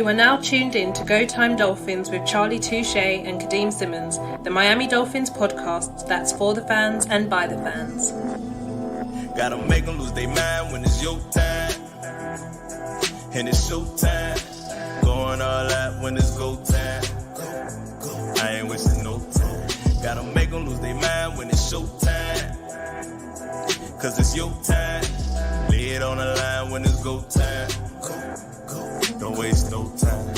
You are now tuned in to Go Time Dolphins with Charlie Touche and Kadeem Simmons, the Miami Dolphins podcast that's for the fans and by the fans. Gotta make them lose their mind when it's your time. And it's show time. Going all out when it's go time. I ain't wasting no time. Gotta make them lose their mind when it's show time. Cause it's your time. Lay it on the line when it's go time. Don't waste no time.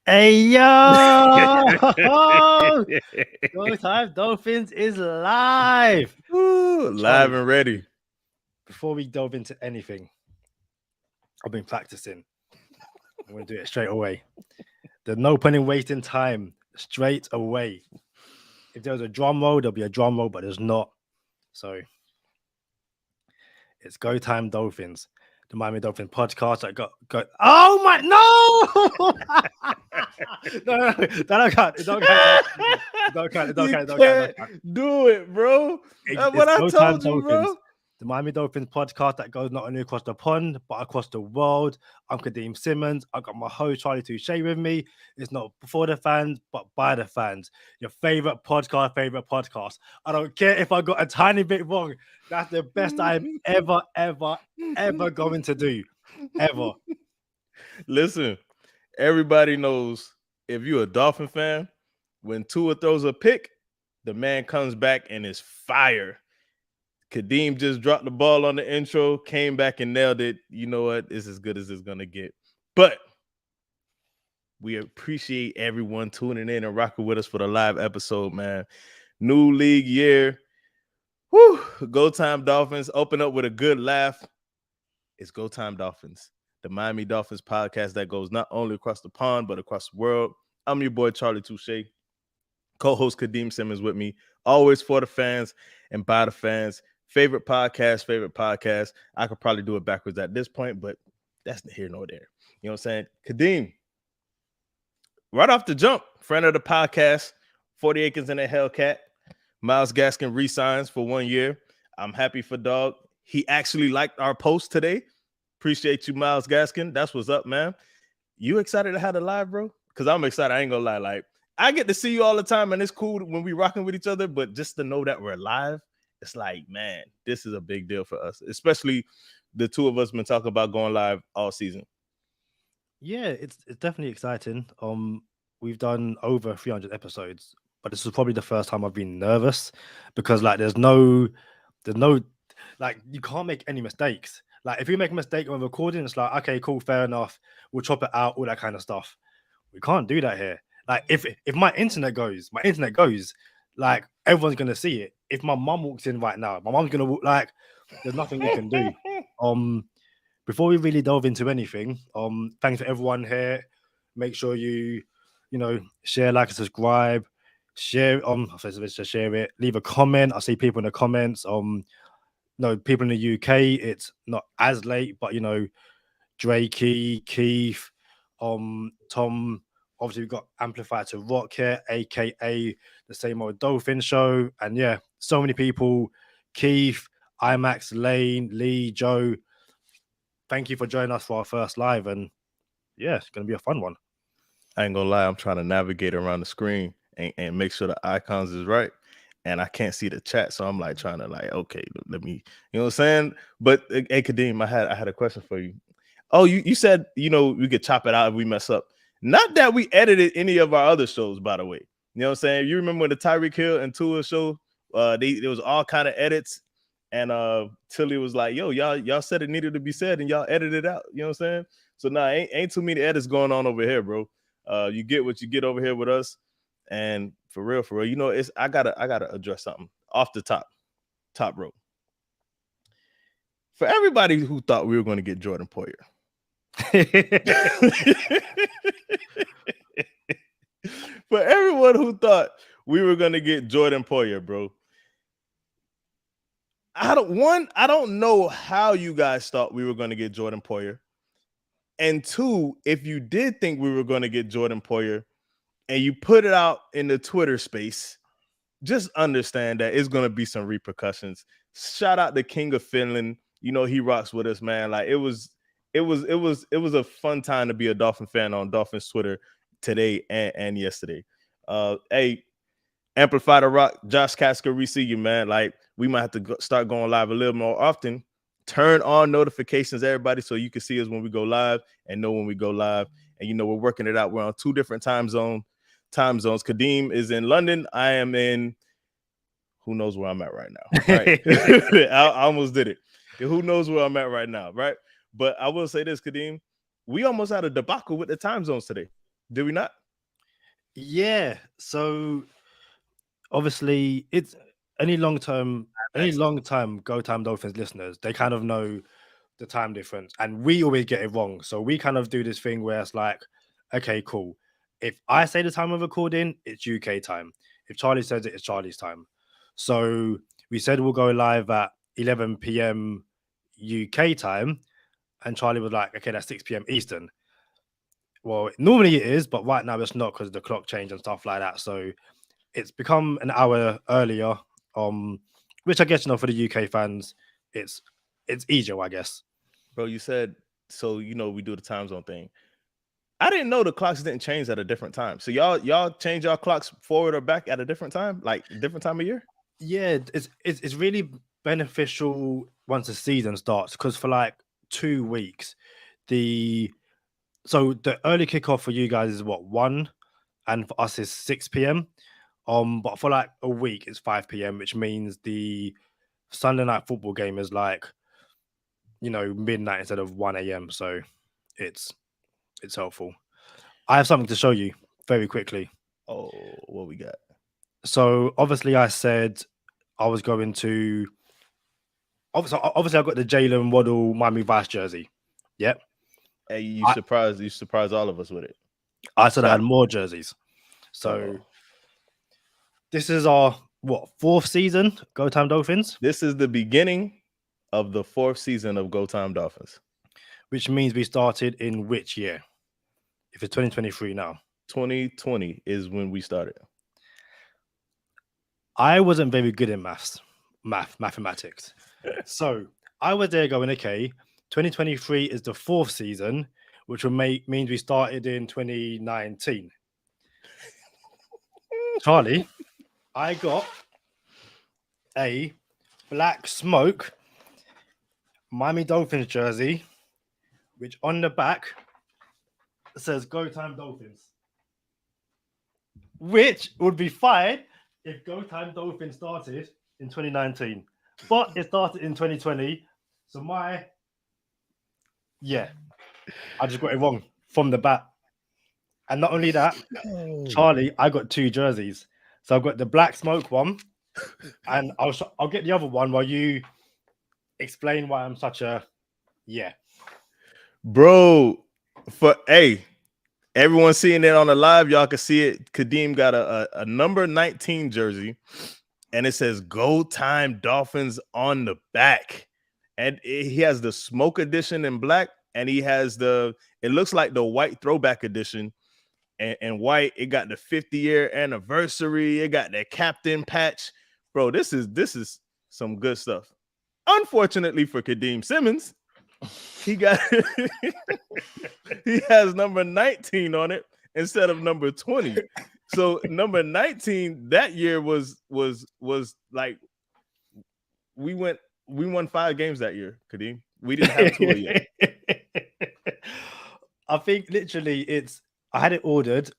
Hey yo! Go Time Dolphins is live. Woo, live and ready. Before we delve into anything, I've been practicing. I'm going to do it straight away. There's no point in wasting time. Straight away. If there was a drum roll, there'll be a drum roll, but there's not. So it's Go Time Dolphins, the Miami Dolphins podcast. I got. Oh my no! No, don't count. Don't count. Do it, bro. That's what I told you, bro. The Miami Dolphins podcast that goes not only across the pond, but across the world. I'm Kadeem Simmons. I got my host, Charlie Touche, with me. It's not for the fans, but by the fans. Your favorite podcast. I don't care if I got a tiny bit wrong. That's the best I'm ever going to do. Ever. Listen, everybody knows if you're a Dolphin fan, when Tua throws a pick, the man comes back and is fire. Kadeem just dropped the ball on the intro, came back and nailed it. You know what? It's as good as it's going to get. But we appreciate everyone tuning in and rocking with us for the live episode, man. New league year. Whew. Go Time Dolphins. Open up with a good laugh. It's Go Time Dolphins, the Miami Dolphins podcast that goes not only across the pond, but across the world. I'm your boy, Charlie Touche. Co-host Kadeem Simmons with me. Always for the fans and by the fans. Favorite podcast. I could probably do it backwards at this point, but that's neither here nor there. You know what I'm saying? Kadeem, right off the jump, friend of the podcast, 40 Acres and a Hellcat. Myles Gaskin re-signs for 1 year. I'm happy for dog. He actually liked our post today. Appreciate you, Myles Gaskin. That's what's up, man. You excited to have the live, bro? Because I'm excited. I ain't gonna lie. Like, I get to see you all the time, and it's cool when we rocking with each other, but just to know that we're live, it's like, man, this is a big deal for us, especially the two of us been talking about going live all season. Yeah, it's definitely exciting. We've done over 300 episodes, but this is probably the first time I've been nervous because like there's no like you can't make any mistakes. Like if you make a mistake when recording, it's like, okay, cool, fair enough. We'll chop it out, all that kind of stuff. We can't do that here. Like if my internet goes, like everyone's gonna see it. If my mum walks in right now, my mum's gonna walk, like there's nothing we can do. Before we really delve into anything, thanks for everyone here. Make sure you share, like, and subscribe. Share share it. Leave a comment. I see people in the comments. People in the UK, it's not as late, but Drakey, Keith, Tom. Obviously, we've got Amplified to Rock here, aka the Same Old Dolphin Show. And yeah, so many people. Keith, IMAX, Lane, Lee, Joe. Thank you for joining us for our first live. And yeah, it's going to be a fun one. I ain't gonna lie, I'm trying to navigate around the screen and make sure the icons is right. And I can't see the chat. So I'm like trying to okay, let me, you know what I'm saying? But hey, Kadeem, I had a question for you. Oh, you said, we could chop it out if we mess up. Not that we edited any of our other shows, by the way. You know what I'm saying? You remember when the Tyreek Hill and Tua show, there was all kind of edits. And Tilly was like, yo, y'all said it needed to be said and y'all edited it out. You know what I'm saying? So nah, ain't too many edits going on over here, bro. You get what you get over here with us. And for real, I gotta address something off the top rope. For everybody who thought we were going to get Jordan Poyer. For everyone who thought we were going to get Jordan Poyer, bro. I don't know how you guys thought we were going to get Jordan Poyer. And two, if you did think we were going to get Jordan Poyer and you put it out in the Twitter space, just understand that it's gonna be some repercussions. Shout out to King of Finland. You know, he rocks with us, man. Like it was a fun time to be a Dolphin fan on Dolphins Twitter today and yesterday. Hey, Amplify the Rock, Josh Kasker, we see you, man. Like we might have to start going live a little more often. Turn on notifications, everybody, so you can see us when we go live and know when we go live. And you know, we're working it out. We're on 2 different time zones. Kadeem is in London. I am in. Who knows where I'm at right now? Right? I almost did it. Who knows where I'm at right now? Right? But I will say this, Kadeem, we almost had a debacle with the time zones today. Did we not? Yeah. So obviously, it's any long time Go Time Dolphins listeners, they kind of know the time difference, and we always get it wrong. So we kind of do this thing where it's like, okay, cool. If I say the time of recording, it's UK time. If Charlie says it, it's Charlie's time. So we said we'll go live at 11 p.m. UK time, and Charlie was like, okay, that's 6 p.m. Eastern. Well, normally it is, but right now it's not because of the clock change and stuff like that. So it's become an hour earlier, which I guess, for the UK fans, it's easier, I guess. Bro, you said so. We do the time zone thing. I didn't know the clocks didn't change at a different time. So y'all change y'all clocks forward or back at a different time, like different time of year. Yeah, it's really beneficial once the season starts, because for like 2 weeks, the early kickoff for you guys is what, 1, and for us is 6 p.m. But for like a week it's 5 p.m., which means the Sunday night football game is like, midnight instead of 1 a.m. So it's helpful. I have something to show you very quickly. Oh, what we got? So obviously I said I was going to. Obviously I got the Jalen Waddle Miami Vice jersey. Yep. Hey, you surprised all of us with it. I said I had more jerseys. So this is our 4th season, Go Time Dolphins. This is the beginning of the 4th season of Go Time Dolphins. Which means we started in which year? If it's 2023 now. 2020 is when we started. I wasn't very good in mathematics. So I was there going, okay, 2023 is the 4th season, which will means we started in 2019. Charlie, I got a black smoke Miami Dolphins jersey, which on the back says Go Time Dolphins, which would be fine if Go Time Dolphins started in 2019, but it started in 2020. So I just got it wrong from the bat. And not only that, Charlie, I got 2 jerseys. So I've got the black smoke one, and I'll get the other one while you explain why I'm such a bro. Everyone seeing it on the live, y'all can see it. Kadeem got a number 19 jersey, and it says Go Time Dolphins on the back. And he has the smoke edition in black, and he has it looks like the white throwback edition. And white, it got the 50-year anniversary. It got the captain patch. Bro, this is some good stuff. Unfortunately for Kadeem Simmons, he has number 19 on it instead of number 20. So number 19 that year was like we won 5 games that year, Kadeem. We didn't have 2 yet. I think literally I had it ordered,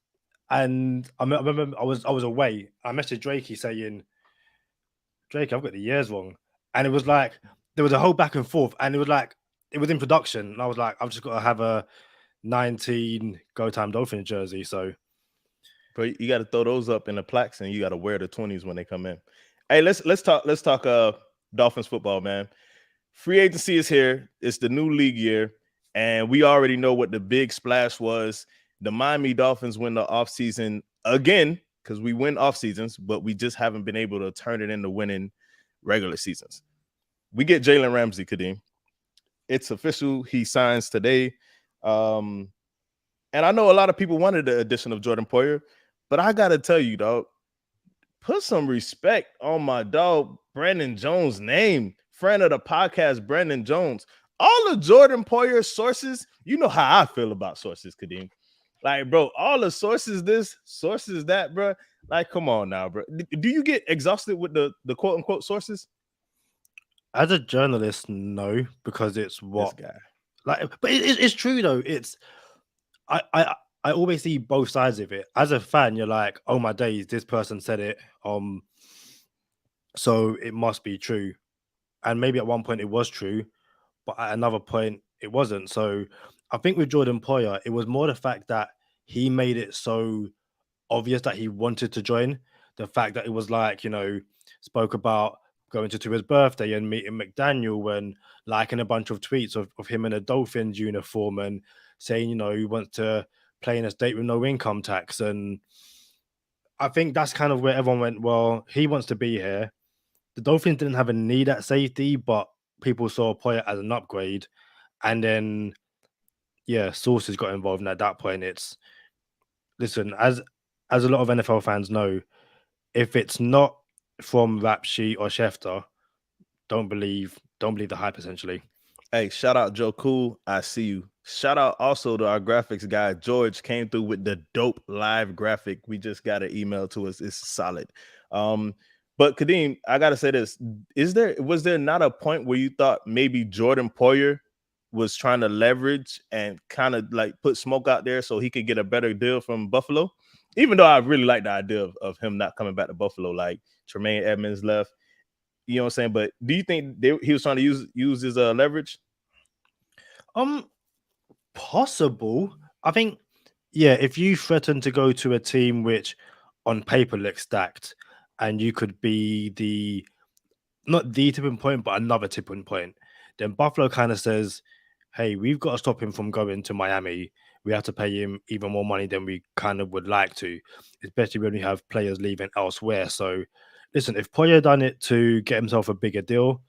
and I remember I was away. I messaged Drakey saying, Drake, I've got the years wrong. And it was like there was a whole back and forth, and it was like it was in production. And I was like, I've just got to have a 19 Go Time Dolphins jersey. So, but you got to throw those up in the plaques, and you got to wear the 20s when they come in. Hey, let's talk Dolphins football, man. Free agency is here. It's the new league year, and we already know what the big splash was. The Miami Dolphins win the offseason again, because we win off seasons, but we just haven't been able to turn it into winning regular seasons. We get Jalen Ramsey, Kadeem. It's official. He signs today. And I know a lot of people wanted the addition of Jordan Poyer, but I got to tell you, dog, put some respect on my dog Brandon Jones' name. Friend of the podcast, Brandon Jones. All of Jordan Poyer's sources, you know how I feel about sources, Kadeem. Like, bro, all the sources this, sources that, bro. Like, come on now, bro. Do you get exhausted with the quote unquote sources? As a journalist, no, because it's This what guy. like, but it's true though. It's I always see both sides of it. As a fan, you're like, oh my days, this person said it. So it must be true. And maybe at one point it was true, but at another point it wasn't. So I think with Jordan Poyer, it was more the fact that he made it so obvious that he wanted to join. The fact that it was like, spoke about going to his birthday and meeting McDaniel and liking a bunch of tweets of him in a Dolphins uniform and saying, he wants to play in a state with no income tax. And I think that's kind of where everyone went, well, he wants to be here. The Dolphins didn't have a need at safety, but people saw Poyer as an upgrade. And then, sources got involved. And at that point, listen, as a lot of NFL fans know, if it's not from Rap Sheet or Schefter, don't believe the hype, essentially. Hey, shout out Joe Cool. I see you. Shout out also to our graphics guy. George came through with the dope live graphic. We just got an email to us. It's solid. But Kadeem, I gotta say this. Was there not a point where you thought maybe Jordan Poyer was trying to leverage and kind of like put smoke out there so he could get a better deal from Buffalo? Even though I really like the idea of him not coming back to Buffalo, like Tremaine Edmonds left. You know what I'm saying? But do you think he was trying to use his leverage? Possible. I think, if you threaten to go to a team which on paper looks stacked and you could be not the tipping point, but another tipping point, then Buffalo kind of says, hey, we've got to stop him from going to Miami. We have to pay him even more money than we kind of would like to, especially when we have players leaving elsewhere. So listen, if Poyer done it to get himself a bigger deal,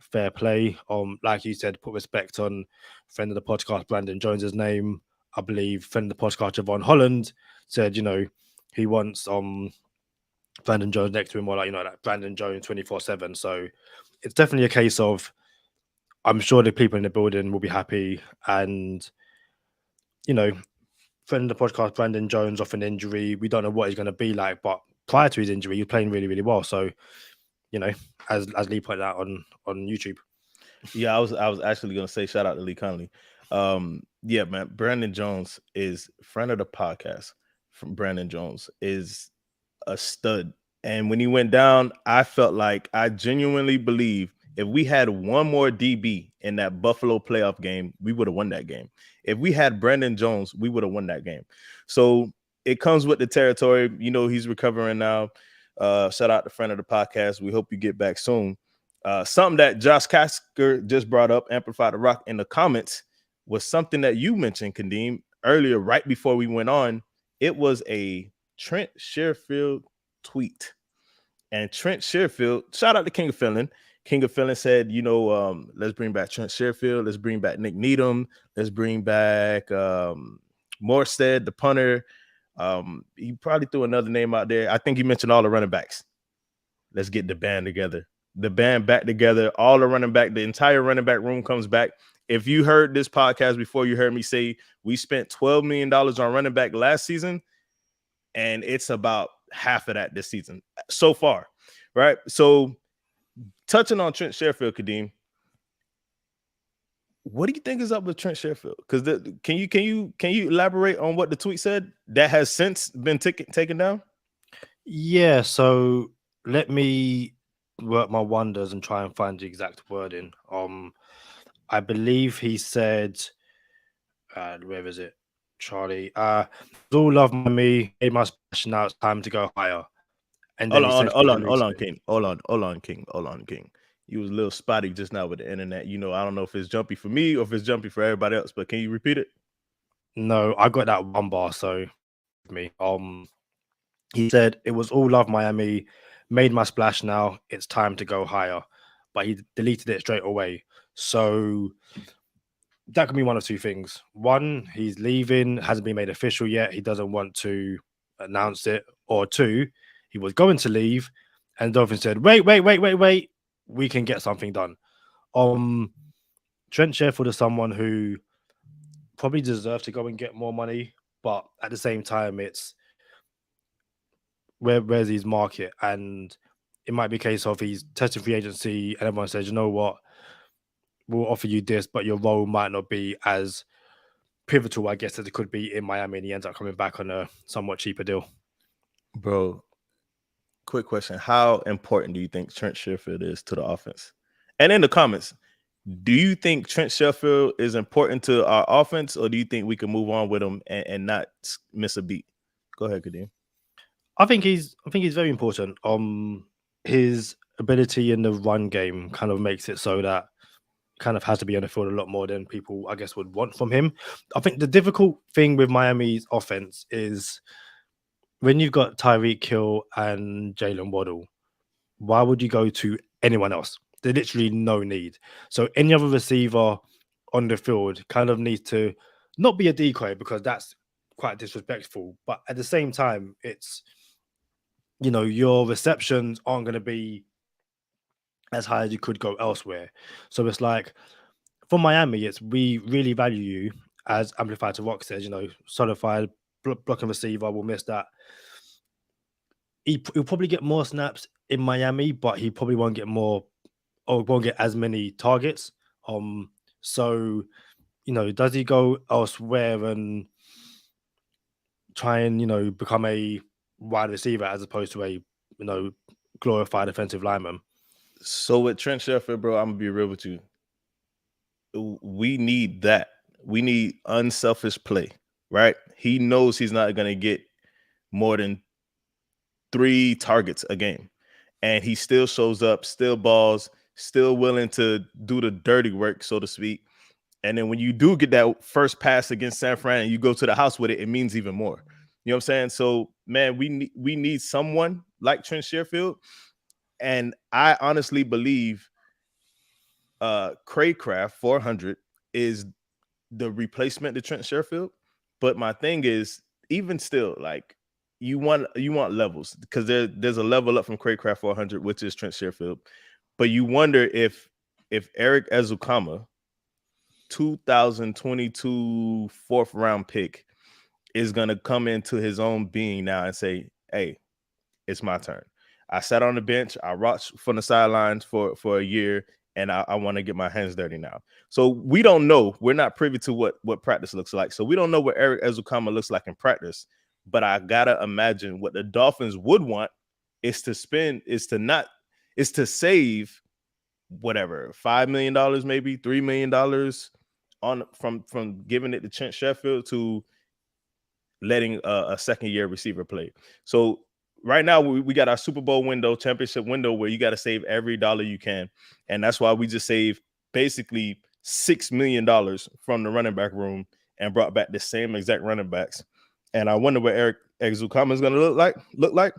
fair play. Like you said, put respect on friend of the podcast, Brandon Jones's name. I believe friend of the podcast, Javon Holland, said, he wants Brandon Jones next to him, or like Brandon Jones 24/7. So it's definitely a case of I'm sure the people in the building will be happy. And, friend of the podcast, Brandon Jones, off an injury. We don't know what he's going to be like, but prior to his injury, he was playing really, really well. So, as Lee pointed out on YouTube. Yeah, I was actually gonna say shout out to Lee Conley. Yeah, man, Brandon Jones is friend of the podcast. From Brandon Jones is a stud. And when he went down, I felt like I genuinely believe if we had one more DB in that Buffalo playoff game, we would have won that game. If we had Brandon Jones, we would have won that game. So it comes with the territory. He's recovering now. Shout out to friend of the podcast. We hope you get back soon. Something that Josh Kasker just brought up, Amplify the Rock, in the comments was something that you mentioned, Kadeem, earlier, right before we went on. It was a Trent Sherfield tweet. And Trent Sherfield, shout out to King of Philin. King of Philin said, let's bring back Trent Sherfield. Let's bring back Nick Needham. Let's bring back Morstead, the punter. He probably threw another name out there. I think he mentioned all the running backs. Let's get the band together. The band back together, all the running back, the entire running back room comes back. If you heard this podcast before, you heard me say we spent $12 million on running back last season, and it's about half of that this season so far, right? So touching on Trent Sherfield, Kadeem, what do you think is up with Trent Sherfield? Because can you elaborate on what the tweet said that has since been taken down? Yeah, so let me work my wonders and try and find the exact wording. I believe he said, where is it, Charlie? All love Miami, made my splash, now it's time to go higher. And then hold on, King. You was a little spotty just now with the internet. I don't know if it's jumpy for me or if it's jumpy for everybody else, but can you repeat it? No, I got that one bar, so me. He said it was all love Miami, made my splash, now it's time to go higher. But he deleted it straight away. So that could be one of two things. One, he's leaving, hasn't been made official yet. He doesn't want to announce it. Or two, he was going to leave, and Dolphins said, wait, we can get something done. Trent Sherfield is someone who probably deserves to go and get more money, but at the same time, it's where's his market, and it might be a case of he's testing free agency, and everyone says, you know what, we'll offer you this, but your role might not be as pivotal, I guess, as it could be in Miami, and he ends up coming back on a somewhat cheaper deal. Bro, quick question. How important do you think Trent Sherfield is to the offense? And in the comments, do you think Trent Sherfield is important to our offense, or do you think we can move on with him and not miss a beat? Go ahead, Kadeem. I think he's very important. His ability in the run game kind of makes it so that kind of has to be on the field a lot more than people, I guess, would want from him. I think the difficult thing with Miami's offense is when you've got Tyreek Hill and Jalen Waddle, why would you go to anyone else? There's literally no need. So any other receiver on the field kind of needs to not be a decoy, because that's quite disrespectful. But at the same time, it's, your receptions aren't going to be as high as you could go elsewhere. So it's like, for Miami, it's we really value you, as Amplified to Rock says, solidified blocking receiver. We'll miss that. He'll probably get more snaps in Miami, but he probably won't get won't get as many targets. So, does he go elsewhere and try and, become a wide receiver as opposed to a, glorified offensive lineman? So with Trent Sherfield, bro, I'm gonna be real with you. We need that. We need unselfish play, right? He knows he's not gonna get more than 3 targets a game, and he still shows up, still balls, still willing to do the dirty work, so to speak. And then when you do get that first pass against San Fran and you go to the house with it, it means even more. You know what I'm saying? So, man, we need someone like Trent Sherfield. And I honestly believe Craycraft 400 is the replacement to Trent Sherfield. But my thing is, even still, like, you want levels, because there's a level up from Craycraft 400, which is Trent Sherfield. But you wonder if Eric Ezukama, 2022 4th round pick, is going to come into his own being now and say, hey, it's my turn. I sat on the bench. I watched from the sidelines for a year, and I want to get my hands dirty now. So we don't know. We're not privy to what practice looks like. So we don't know what Eric Ezukama looks like in practice. But I gotta imagine what the Dolphins would want is to save whatever, $5 million, maybe $3 million from giving it to Trent Sherfield to letting a second year receiver play. So right now we got our Super Bowl window, championship window, where you got to save every dollar you can. And that's why we just saved basically $6 million from the running back room and brought back the same exact running backs. And I wonder what Eric Ezukama is going to look like.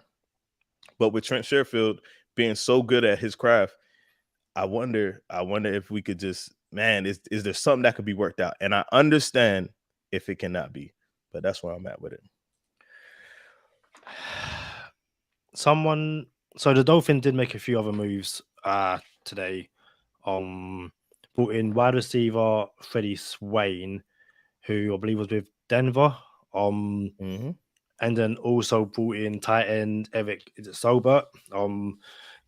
But with Trent Sherfield being so good at his craft, I wonder if we could just, man, is there something that could be worked out? And I understand if it cannot be, but that's where I'm at with it. So the Dolphins did make a few other moves today. Brought in wide receiver Freddie Swain, who I believe was with Denver. And then also brought in tight end Eric Sobert.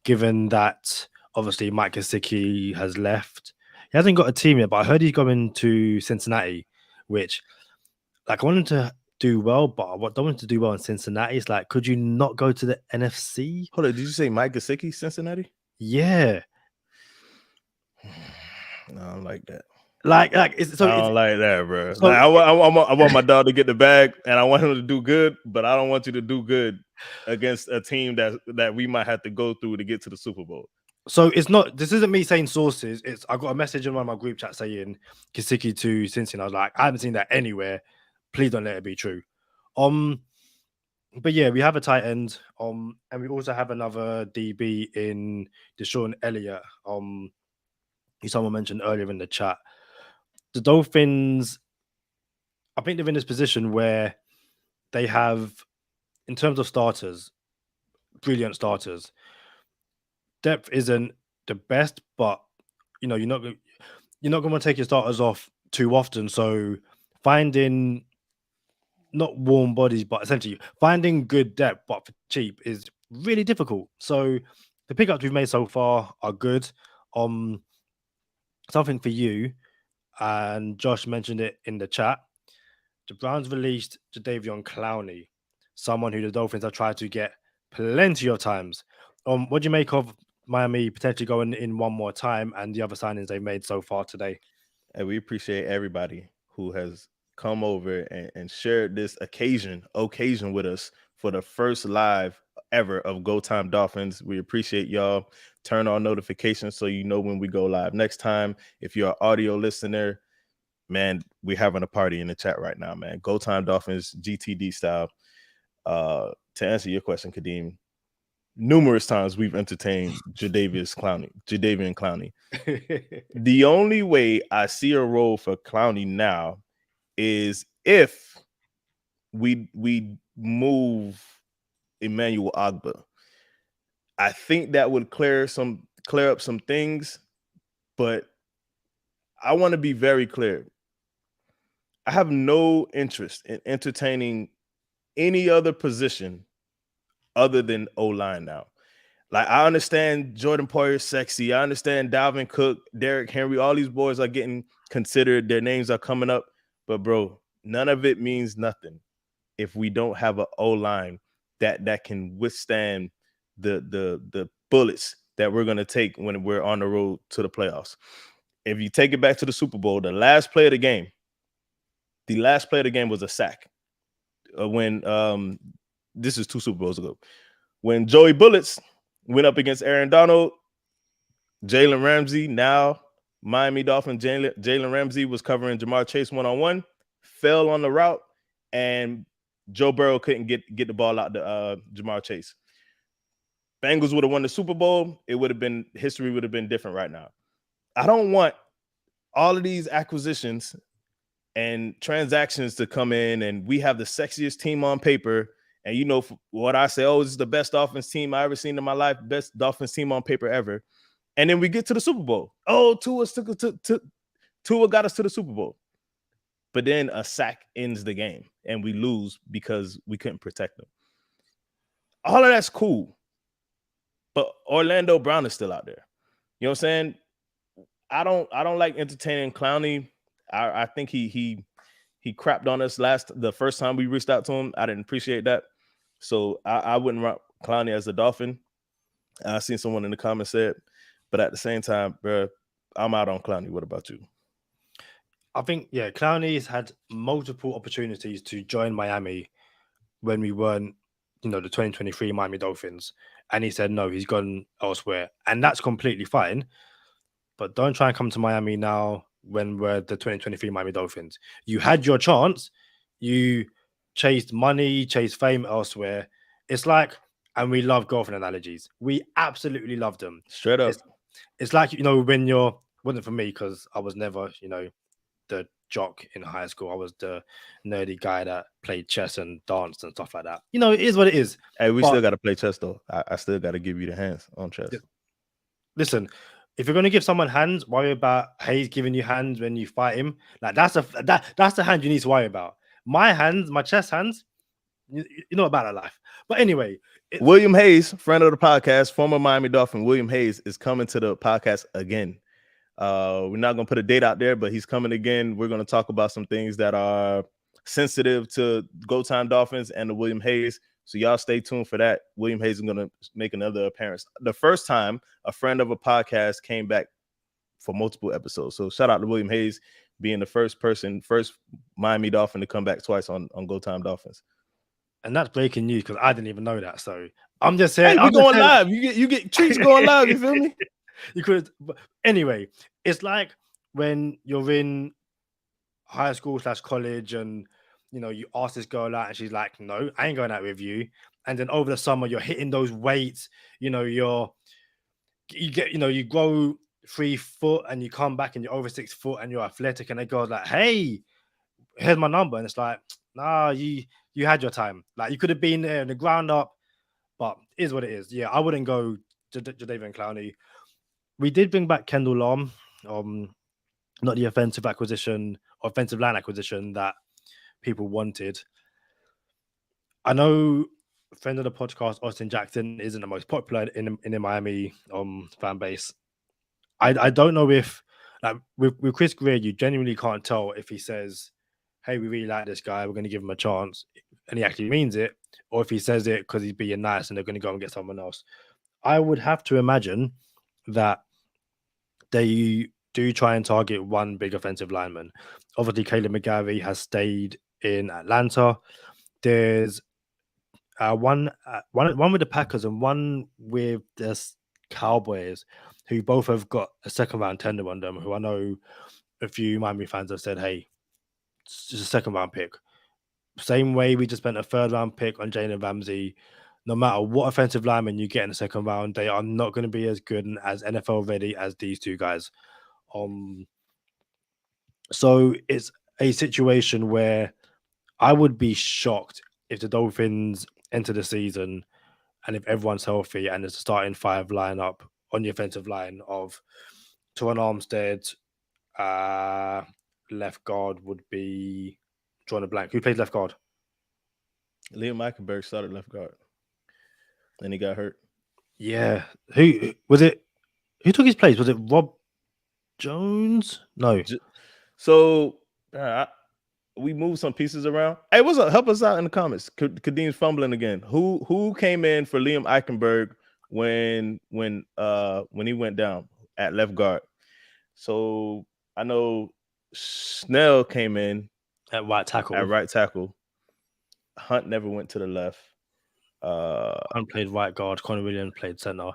Given that obviously Mike Gesicki has left, he hasn't got a team yet, but I heard he's going to Cincinnati, which, like, I want him to do well, but I don't want him to do well in Cincinnati. It's like, could you not go to the NFC? Hold on, did you say Mike Gesicki, Cincinnati? Yeah. No, I don't like that. I don't like that, bro. So I want my dog to get the bag, and I want him to do good, but I don't want you to do good against a team that we might have to go through to get to the Super Bowl. So this isn't me saying sources. I got a message in one of my group chats saying Gesicki to Cincinnati. I was like, I haven't seen that anywhere. Please don't let it be true. But yeah, we have a tight end. And we also have another DB in Deshaun Elliott. Who someone mentioned earlier in the chat. The Dolphins, I think they're in this position where they have, in terms of starters, brilliant starters. Depth isn't the best, but you're not going to take your starters off too often. So finding not warm bodies, but essentially finding good depth, but for cheap is really difficult. So the pickups we've made so far are good. Something for you, and Josh mentioned it in the chat. The Browns released Jadeveon Clowney, someone who the Dolphins have tried to get plenty of times. What do you make of Miami potentially going in one more time and the other signings they've made so far today? And we appreciate everybody who has come over and shared this occasion with us for the first live ever of Go Time Dolphins. We appreciate y'all. Turn on notifications so you know when we go live next time. If you're an audio listener, man, we're having a party in the chat right now, man. Go Time Dolphins, GTD style. To answer your question, Kadeem, numerous times we've entertained Jadeveon Clowney. The only way I see a role for Clowney now is if we move Emmanuel Ogbah. I think that would clear up some things, but I want to be very clear. I have no interest in entertaining any other position other than O-line now. Like, I understand Jordan Poyer's sexy. I understand Dalvin Cook, Derrick Henry. All these boys are getting considered. Their names are coming up. But, bro, none of it means nothing if we don't have an O-line that can withstand the bullets that we're going to take when we're on the road to the playoffs. If you take it back to the Super Bowl, the last play of the game was a sack. This is 2 Super Bowls ago. When Joey Bullets went up against Aaron Donald, Jalen Ramsey, now Miami Dolphins, Jalen Ramsey was covering Jamar Chase one-on-one, fell on the route, and Joe Burrow couldn't get the ball out to Jamar Chase. Bengals would have won the Super Bowl. History would have been different right now. I don't want all of these acquisitions and transactions to come in, and we have the sexiest team on paper. And you know what I say, this is the best Dolphins team I ever seen in my life, best Dolphins team on paper ever. And then we get to the Super Bowl. Tua got us to the Super Bowl. But then a sack ends the game, and we lose because we couldn't protect them. All of that's cool. But Orlando Brown is still out there. You know what I'm saying? I don't like entertaining Clowney. I think he crapped on us the first time we reached out to him. I didn't appreciate that. So I wouldn't rock Clowney as a Dolphin. I seen someone in the comments said, but at the same time, bro, I'm out on Clowney. What about you? I think, Clowney's had multiple opportunities to join Miami when we weren't, the 2023 Miami Dolphins. And he said, no, he's gone elsewhere. And that's completely fine. But don't try and come to Miami now when we're the 2023 Miami Dolphins. You had your chance. You chased money, chased fame elsewhere. It's like, and we love girlfriend analogies. We absolutely love them. Straight up. It's like, when wasn't for me because I was never, the jock in high school. I was the nerdy guy that played chess and danced and stuff like that. It is what it is. Hey, we still got to play chess though. I still got to give you the hands on chess. Listen, if you're going to give someone hands, worry about Hayes giving you hands when you fight him. Like that's the hand you need to worry about. My hands, my chess hands, you know about that life. But anyway, William Hayes, friend of the podcast, former Miami Dolphin, William Hayes is coming to the podcast again. We're not going to put a date out there, but he's coming again. We're going to talk about some things that are sensitive to Go Time Dolphins and the William Hayes. So y'all stay tuned for that. William Hayes is going to make another appearance. The first time a friend of a podcast came back for multiple episodes. So shout out to William Hayes being the first Miami Dolphin to come back twice on Go Time Dolphins. And that's breaking news because I didn't even know that. So I'm just saying, we're going live. You get treats going live. You feel me? You could. But anyway, it's like when you're in high school / college and you ask this girl out and she's like, no, I ain't going out with you. And then over the summer, you're hitting those weights, you grow 3 foot and you come back and you're over 6 foot and you're athletic. And they go like, hey, here's my number. And it's like, nah, you had your time. Like you could have been there in the ground up but it is what it is. Yeah, I wouldn't go Jadeveon Clowney. We did bring back Kendall Long, not the offensive line acquisition that people wanted. I know friend of the podcast, Austin Jackson, isn't the most popular in the Miami fan base. I don't know if like with Chris Greer, you genuinely can't tell if he says, "Hey, we really like this guy, we're going to give him a chance," and he actually means it, or if he says it because he's being nice and they're going to go and get someone else. I would have to imagine that they do try and target one big offensive lineman. Obviously, Caleb McGarry has stayed in Atlanta. There's one with the Packers and one with the Cowboys, who both have got a second round tender on them. Who I know a few Miami fans have said, "Hey, it's just a second round pick." Same way we just spent a third round pick on Jalen Ramsey. No matter what offensive lineman you get in the second round, they are not going to be as good and as NFL ready as these two guys. So it's a situation where I would be shocked if the Dolphins enter the season and if everyone's healthy and it's a starting five lineup on the offensive line of Teron Armstead, left guard would be drawing a blank. Who plays left guard? Liam Eichenberg started left guard, and he got hurt. Yeah. Who was it? Who took his place? Was it Rob Jones? No. So we moved some pieces around. Hey, what's up? Help us out in the comments. Kadeem's fumbling again. Who came in for Liam Eichenberg when he went down at left guard? So I know Snell came in at right tackle. Hunt never went to the left. Hunt played right guard. Connor Williams played center.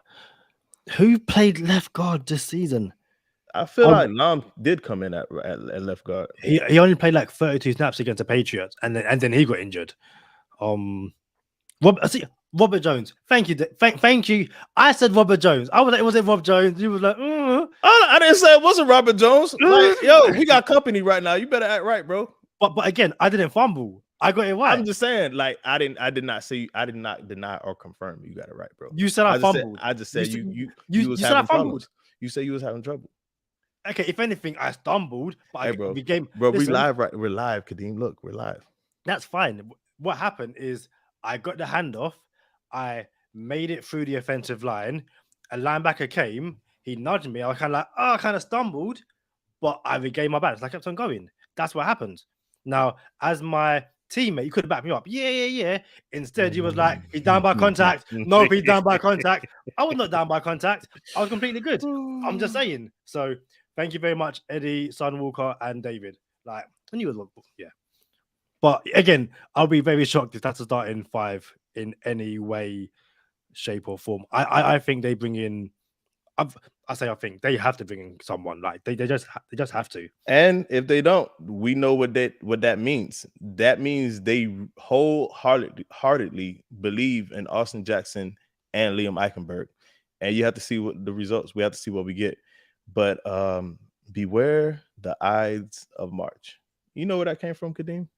Who played left guard this season? I feel like Lam did come in at left guard. He only played like 32 snaps against the Patriots, and then he got injured. Robert Jones. Thank you. Thank you. I said Robert Jones. I was like, was it Rob Jones? You was like, I didn't say it wasn't Robert Jones. Like, yo, we got company right now. You better act right, bro. But again, I didn't fumble. I got it right. I'm just saying, like, I did not deny or confirm you got it right, bro. You said I fumbled. I just said you said I fumbled. You said you was having trouble. Okay, if anything, I stumbled. But hey, bro, listen, we live, right? We're live, Kadeem. Look, we're live. That's fine. What happened is I got the handoff. I made it through the offensive line. A linebacker came. He nudged me. I was kind of like, I kind of stumbled, but I regained my balance. I kept on going. That's what happened. Now, as my teammate, you could have backed me up. Yeah. Instead, you was like, he's down by contact. No, he's down by contact. I was not down by contact. I was completely good. I'm just saying. So thank you very much, Eddie, Son Walker, and David. Like, I knew it was, yeah. But again, I'll be very shocked if that's a starting five in any way, shape, or form. I think they bring in. I think they have to bring in someone. Like they just have to. And if they don't, we know what that means. That means they wholeheartedly believe in Austin Jackson and Liam Eichenberg. And you have to see what the results. We have to see what we get. But beware the Ides of March. You know where that came from, Kadeem?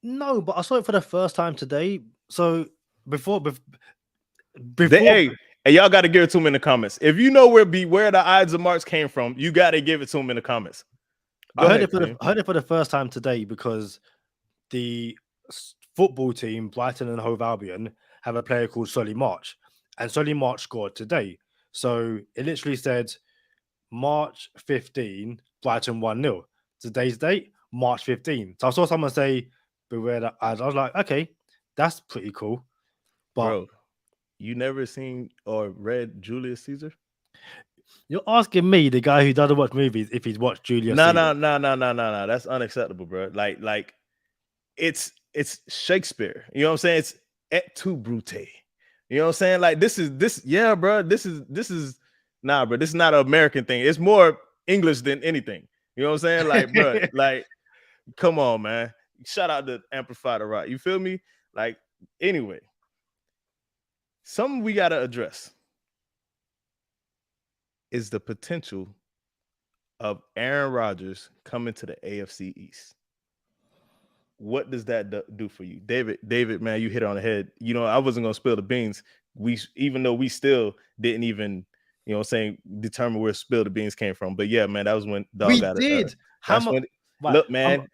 No, but I saw it for the first time today. So before hey, y'all got to give it to them in the comments. If you know where beware the Ides of March came from, you got to give it to them in the comments. I heard it for the first time today because the football team, Brighton and Hove Albion, have a player called Solly March, and Solly March scored today. So it literally said March 15, Brighton 1-0. Today's date, March 15. So I saw someone say beware the Ides. I was like, okay, that's pretty cool. But bro, you never seen or read Julius Caesar? You're asking me, the guy who doesn't watch movies, if he's watched Julius Caesar. No. That's unacceptable, bro. Like it's Shakespeare. You know what I'm saying? It's et tu brute. You know what I'm saying? Like this is yeah, bro. This is nah, bro. This is not an American thing. It's more English than anything. You know what I'm saying? Like, bro, like, come on, man. Shout out to Amplify the Rock. You feel me? Like, anyway, something we gotta address is the potential of Aaron Rodgers coming to the AFC East. What does that do for you? David, man, you hit it on the head. You know, I wasn't going to spill the beans even though we still didn't even, you know what I'm saying, determine where Spill the Beans came from. But yeah, man, that was when Dog We got it. did. That's Hammer. when, Right, look, man.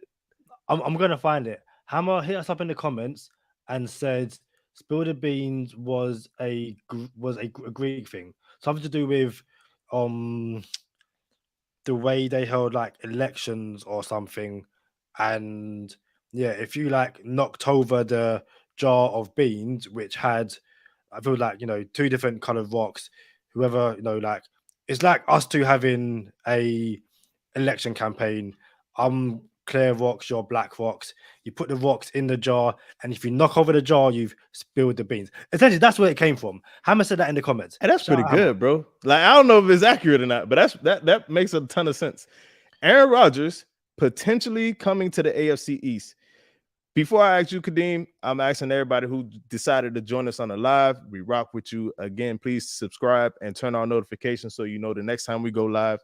I'm gonna find it. Hammer hit us up in the comments and said Spill the Beans was a Greek thing, something to do with the way they held like elections or something. And yeah, if you like knocked over the jar of beans, which had, I feel like, two different colored rocks, whoever, like, it's like us two having a election campaign. I'm clear rocks, you're black rocks. You put the rocks in the jar, and if you knock over the jar, you've spilled the beans. Essentially, that's where it came from. Hammer said that in the comments. And that's Shout pretty out Hammer. good, bro. Like, I don't know if it's accurate or not, but that makes a ton of sense. Aaron Rodgers potentially coming to the AFC East. Before I ask you, Kadeem, I'm asking everybody who decided to join us on the live. We rock with you. Again, please subscribe and turn on notifications so you know the next time we go live.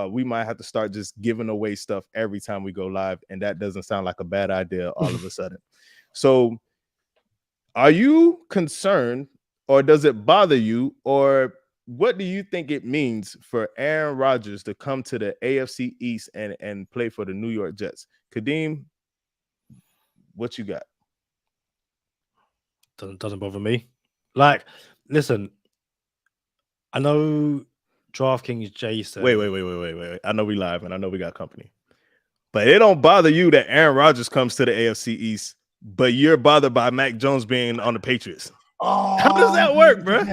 We might have to start just giving away stuff every time we go live, and that doesn't sound like a bad idea all of a sudden. So are you concerned, or does it bother you, or what do you think it means for Aaron Rodgers to come to the AFC East and play for the New York Jets? Kadeem, what you got? Doesn't bother me. Like, listen, I know DraftKings Jason. Wait. I know we live and I know we got company, but it don't bother you that Aaron Rodgers comes to the AFC East, but you're bothered by Mac Jones being on the Patriots. Oh, how does that work, bro?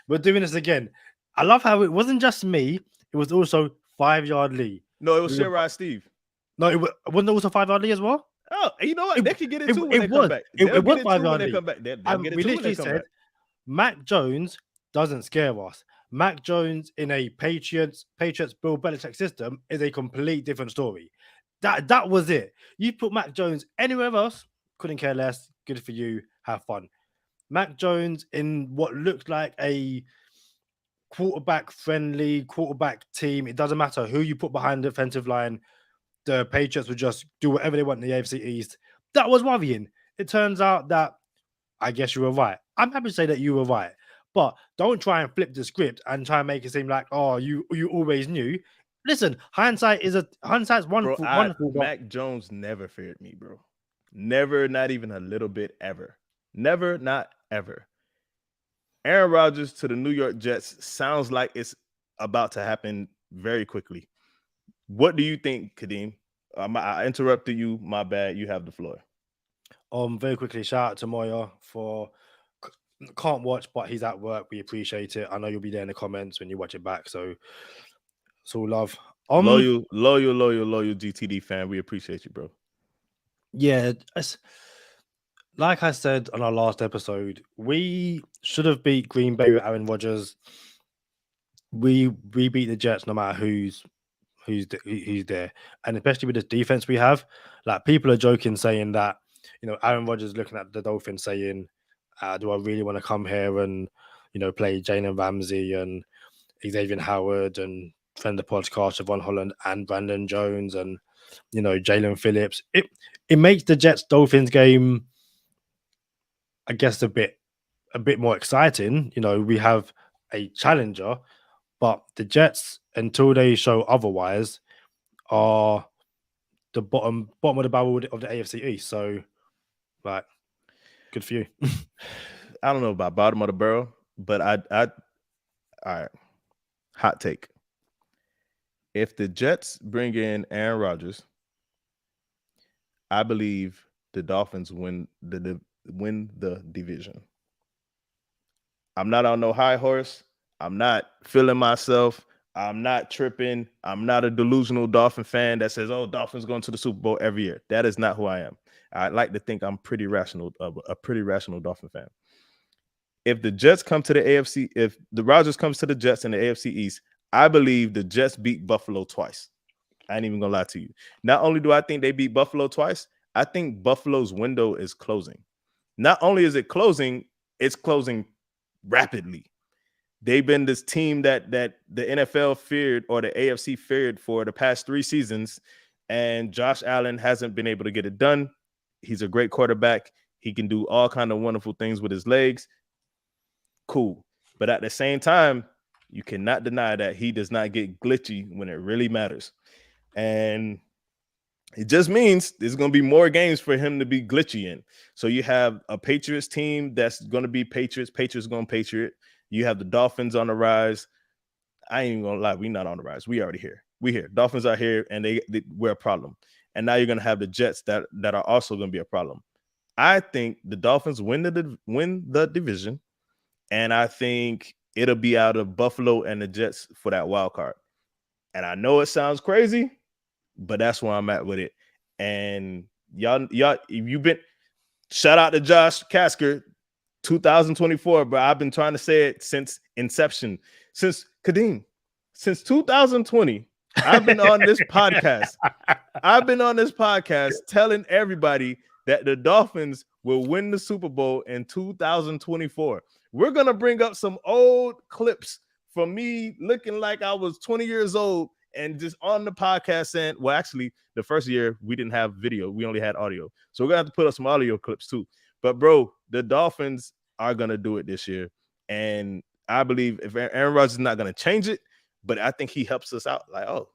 We're doing this again. I love how it wasn't just me. It was also 5 Yard Lee. No, it was Sherrod Steve. No, wasn't also 5 Yard Lee as well. Oh, you know what? They can get it too when they come back. It was 5 when Yard they Lee. come back. We literally said Mac Jones doesn't scare us. Mac Jones in a Patriots Bill Belichick system is a complete different story. That was it. You put Mac Jones anywhere else, couldn't care less. Good for you. Have fun. Mac Jones in what looked like a quarterback-friendly quarterback team. It doesn't matter who you put behind the defensive line. The Patriots would just do whatever they want in the AFC East. That was worrying. It turns out that I guess you were right. I'm happy to say that you were right. But don't try and flip the script and try and make it seem like, oh, you always knew. Listen, hindsight's wonderful. Bro, wonderful. Mac Jones never feared me, bro. Never, not even a little bit, ever. Never, not ever. Aaron Rodgers to the New York Jets sounds like it's about to happen very quickly. What do you think, Kadeem? I interrupted you. My bad. You have the floor. Very quickly, shout out to Moya for can't watch, but he's at work. We appreciate it. I know you'll be there in the comments when you watch it back. So it's all love. Loyal GTD fan. We appreciate you, bro. Yeah, like I said on our last episode, we should have beat Green Bay with Aaron Rodgers. We beat the Jets no matter who's there, and especially with the defense we have. Like, people are joking saying that, Aaron Rodgers looking at the Dolphins saying, do I really want to come here and play Jalen Ramsey and Xavier Howard and friend of the podcast Javon Holland and Brandon Jones and Jalen Phillips? It makes the Jets Dolphins game, I guess, a bit more exciting. We have a challenger, but the Jets, until they show otherwise, are the bottom of the barrel of the AFC East. So, like, good for you. I don't know about bottom of the barrel, but I all right. Hot take. If the Jets bring in Aaron Rodgers, I believe the Dolphins win the division. I'm not on no high horse. I'm not feeling myself. I'm not tripping. I'm not a delusional Dolphin fan that says, "Oh, Dolphins going to the Super Bowl every year." That is not who I am. I like to think I'm a pretty rational Dolphin fan. If the Jets come to the AFC, if the Rodgers comes to the Jets in the AFC East, I believe the Jets beat Buffalo twice. I ain't even gonna lie to you. Not only do I think they beat Buffalo twice, I think Buffalo's window is closing. Not only is it closing, it's closing rapidly. They've been this team that the NFL feared, or the AFC feared, for the past 3 seasons, and Josh Allen hasn't been able to get it done. He's a great quarterback. He can do all kind of wonderful things with his legs. Cool. But at the same time, you cannot deny that he does not get glitchy when it really matters. And it just means there's going to be more games for him to be glitchy in. So you have a Patriots team that's going to be Patriots. Patriots going to Patriot. You have the Dolphins on the rise. I ain't even going to lie. We're not on the rise. We already here. We here. Dolphins are here, and we're a problem. And now you're going to have the Jets that are also going to be a problem. I think the Dolphins win the division, and I think it'll be out of Buffalo and the Jets for that wild card. And I know it sounds crazy, but that's where I'm at with it. And y'all, you've been shout out to Josh Casker, 2024, but I've been trying to say it since inception, since Kadeem, since 2020. I've been on this podcast. Telling everybody that the Dolphins will win the Super Bowl in 2024. We're gonna bring up some old clips from me looking like I was 20 years old and just on the podcast saying, well, actually, the first year we didn't have video, we only had audio. So we're gonna have to put up some audio clips too. But bro, the Dolphins are gonna do it this year. And I believe if Aaron Rodgers is not gonna change it, but I think he helps us out. Like, oh,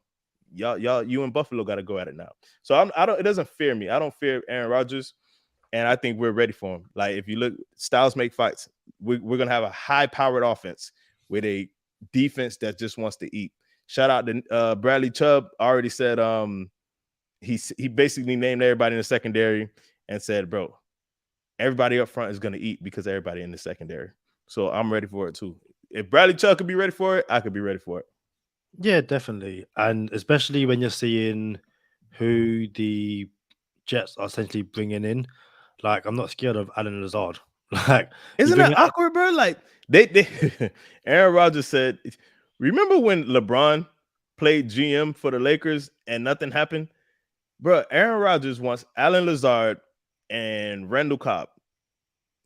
y'all, you and Buffalo got to go at it now. So I don't. It doesn't fear me. I don't fear Aaron Rodgers, and I think we're ready for him. Like if you look, styles make fights. We're gonna have a high-powered offense with a defense that just wants to eat. Shout out to Bradley Chubb. Already said he basically named everybody in the secondary and said, bro, everybody up front is gonna eat because everybody in the secondary. So I'm ready for it too. If Bradley Chubb could be ready for it, I could be ready for it. Yeah, definitely. And especially when you're seeing who the Jets are essentially bringing in. Like, I'm not scared of Alan Lazard. Like, isn't that awkward, bro? Like, they Aaron Rodgers said, remember when LeBron played GM for the Lakers and nothing happened? Bro, Aaron Rodgers wants Alan Lazard and Randall Cobb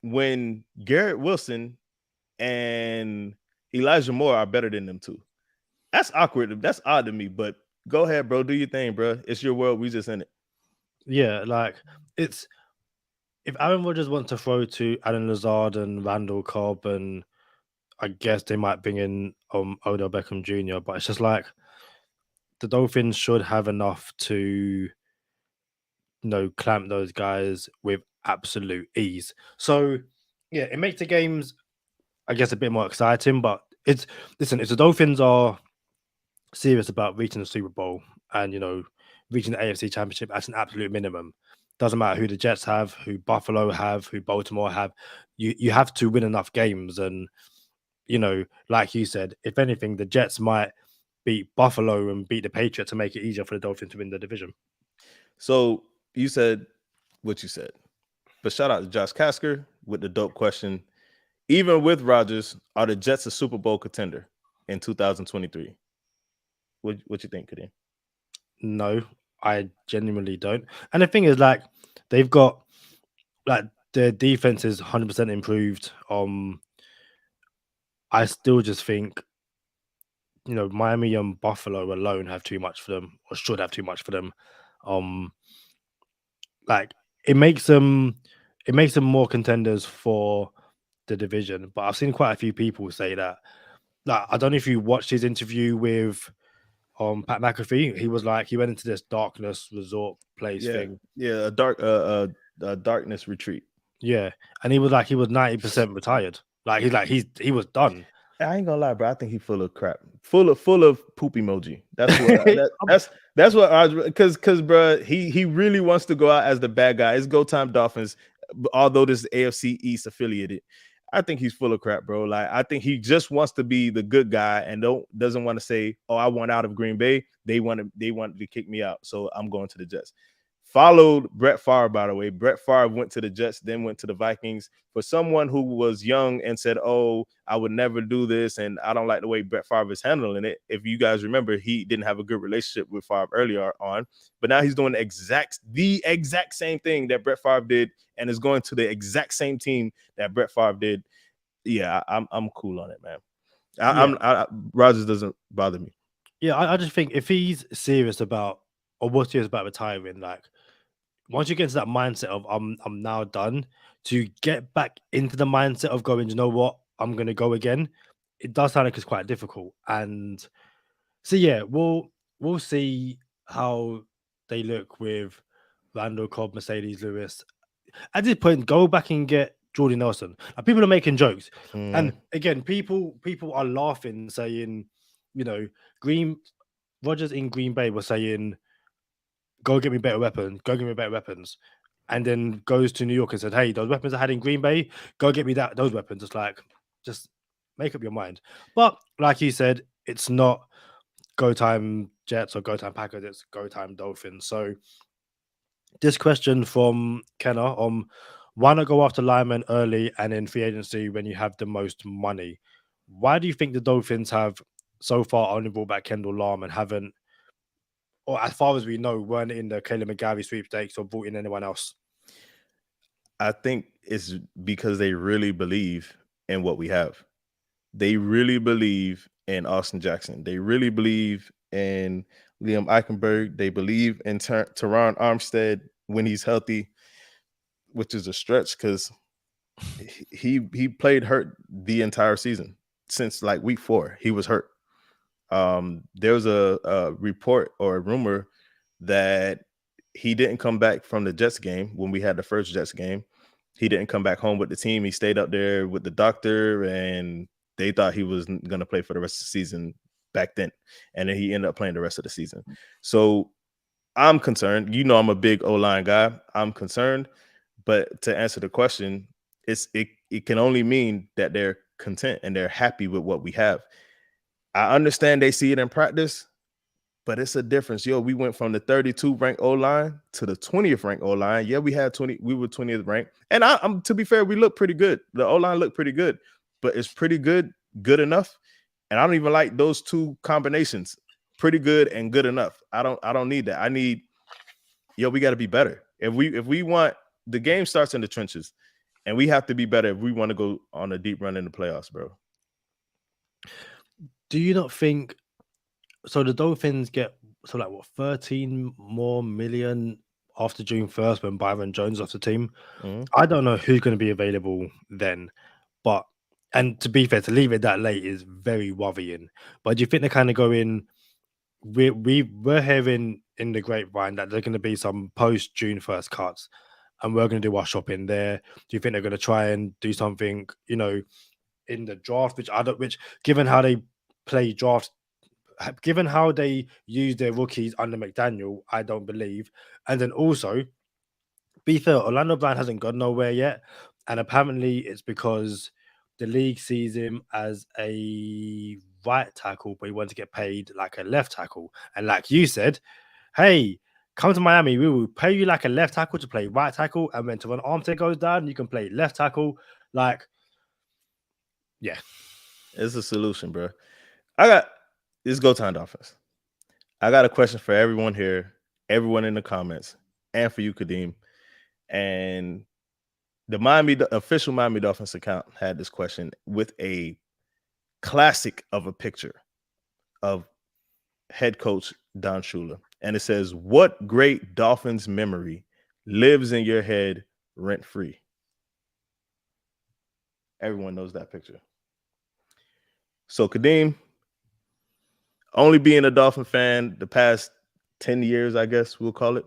when Garrett Wilson and Elijah Moore are better than them two. That's awkward. That's odd to me, but go ahead, bro. Do your thing, bro. It's your world. We just in it. Yeah, like it's if Aaron Rodgers wants to throw to Alan Lazard and Randall Cobb, and I guess they might bring in Odell Beckham Jr., but it's just like the Dolphins should have enough to clamp those guys with absolute ease. So yeah, it makes the games, I guess, a bit more exciting. But if the Dolphins are serious about reaching the Super Bowl and reaching the AFC Championship at an absolute minimum, doesn't matter who the Jets have, who Buffalo have, who Baltimore have, you have to win enough games. And like you said, if anything, the Jets might beat Buffalo and beat the Patriots to make it easier for the Dolphins to win the division. So you said what you said, but shout out to Josh Casker with the dope question. Even with Rodgers, are the Jets a Super Bowl contender in 2023? What you think, Kadeem? No, I genuinely don't. And the thing is, like, they've got their defense is 100% improved. I still just think Miami and Buffalo alone have too much for them, or should have too much for them. Like it makes them more contenders for the division. But I've seen quite a few people say that. Like, I don't know if you watched his interview with Pat McAfee. He was like, he went into this darkness resort place thing. Yeah, a darkness retreat. Yeah, and he was 90% retired. He was done. I ain't gonna lie, bro. I think he's full of crap, full of poop emoji. That's what because bro, he really wants to go out as the bad guy. It's Go Time Dolphins, although this is AFC East affiliated. I think he's full of crap, bro. Like, I think he just wants to be the good guy and doesn't want to say, "Oh, I want out of Green Bay. They wanted to kick me out, so I'm going to the Jets." Followed Brett Favre, by the way. Brett Favre went to the Jets, then went to the Vikings. For someone who was young and said, "Oh, I would never do this, and I don't like the way Brett Favre is handling it." If you guys remember, he didn't have a good relationship with Favre earlier on, but now he's doing the exact same thing that Brett Favre did, and is going to the exact same team that Brett Favre did. Yeah, I'm cool on it, man. Rodgers doesn't bother me. Yeah, I just think if he's serious about, or was serious about retiring, like, once you get into that mindset of I'm now done, to get back into the mindset of going, you know what, I'm gonna go again, it does sound like it's quite difficult. And so yeah, we'll see how they look with Randall Cobb, Mercedes Lewis. At this point, go back and get Jordy Nelson. Like, people are making jokes, and again, people are laughing, saying, you know, Green Rogers in Green Bay was saying, "Go get me better weapons. Go get me better weapons." And then goes to New York and said, "Hey, those weapons I had in Green Bay, go get me those weapons." It's like, just make up your mind. But like you said, it's not go time Jets or go time Packers, it's go time Dolphins. So this question from Kenna, why not go after linemen early and in free agency when you have the most money? Why do you think the Dolphins have so far only brought back Kendall Lam and haven't, or as far as we know, weren't in the Caleb McGarry sweepstakes or brought in anyone else? I think it's because they really believe in what we have. They really believe in Austin Jackson. They really believe in Liam Eichenberg. They believe in Teron Armstead when he's healthy, which is a stretch because he played hurt the entire season since like week 4. He was hurt. There was a report or a rumor that he didn't come back from the Jets game when we had the first Jets game. He didn't come back home with the team. He stayed up there with the doctor, and they thought he was going to play for the rest of the season back then. And then he ended up playing the rest of the season. So I'm concerned. You know, I'm a big O-line guy. I'm concerned. But to answer the question, it can only mean that they're content and they're happy with what we have. I understand they see it in practice, but it's a difference. Yo, we went from the 32 ranked O-line to the 20th ranked O-line. Yeah, we were 20th ranked. And I'm to be fair, we look pretty good. The O-line looked pretty good, but it's pretty good enough. And I don't even like those two combinations. Pretty good and good enough. I don't need that. I need, we got to be better. If we want, the game starts in the trenches, and we have to be better if we want to go on a deep run in the playoffs, bro. Do you not think so? The Dolphins get 13 more million after June 1st when Byron Jones off the team. I don't know who's going to be available then, but and to be fair, to leave it that late is very worrying. But do you think they're kind of going? We're hearing in the grapevine that there's going to be some post June 1st cuts, and we're going to do our shopping there. Do you think they're going to try and do something, in the draft, which given how they play draft, given how they use their rookies under McDaniel, I don't believe. And then also, be fair, Orlando Brown hasn't gone nowhere yet, and apparently it's because the league sees him as a right tackle, but he wants to get paid like a left tackle. And like you said, hey, come to Miami, we will pay you like a left tackle to play right tackle, and when Teron Armstead goes down, you can play left tackle. Like, yeah, it's a solution, bro. This go time Dolphins. I got a question for everyone here, everyone in the comments, and for you, Kadeem. And the official Miami Dolphins account had this question with a classic of a picture of head coach Don Shula. And it says, "What great Dolphins memory lives in your head rent-free?" Everyone knows that picture. So, Kadeem, only being a Dolphin fan the past 10 years, I guess we'll call it,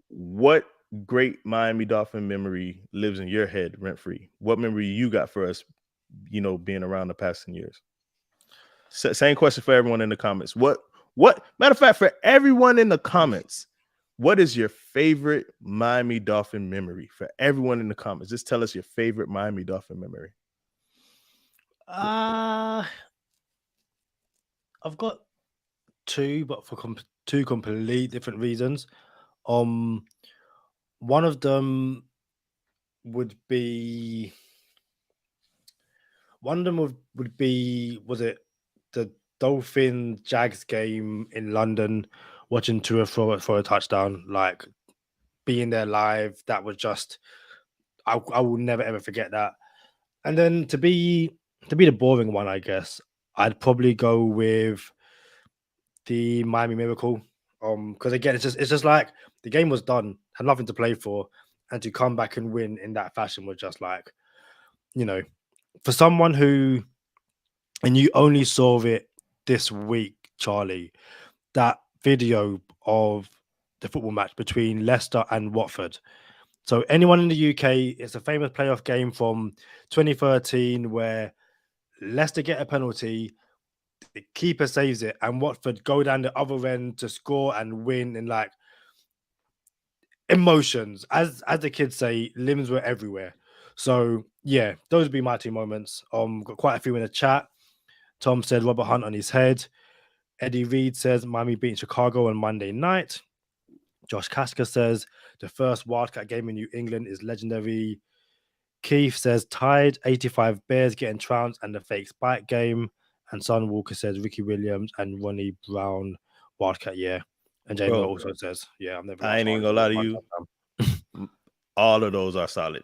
what great Miami Dolphin memory lives in your head rent-free? What memory you got for us, being around the past 10 years? Same question for everyone in the comments. What matter of fact, for everyone in the comments, what is your favorite Miami Dolphin memory? For everyone in the comments, just tell us your favorite Miami Dolphin memory. I've got two, but for two completely different reasons. One of them would be was it the Dolphin Jags game in London, watching Tua throw a touchdown, like being there live. That was just I will never ever forget that. And then to be the boring one, I guess I'd probably go with the Miami Miracle. Because again, it's just like the game was done. had nothing to play for, and to come back and win in that fashion was just like, for someone who, and you only saw it this week, Charlie, that video of the football match between Leicester and Watford. So anyone in the UK, it's a famous playoff game from 2013 where Leicester get a penalty, the keeper saves it, and Watford go down the other end to score and win in like emotions. As the kids say, limbs were everywhere. So yeah, those would be my 2 moments. Got quite a few in the chat. Tom said Robert Hunt on his head. Eddie Reed says Miami beating Chicago on Monday night. Josh Kaska says the first Wildcat game in New England is legendary. Keith says tied 85 Bears getting trounced and the fake spike game. And Son Walker says Ricky Williams and Ronnie Brown Wildcat year. And Jamie also says, yeah, I've never. I ain't even gonna lie to you. All of those are solid.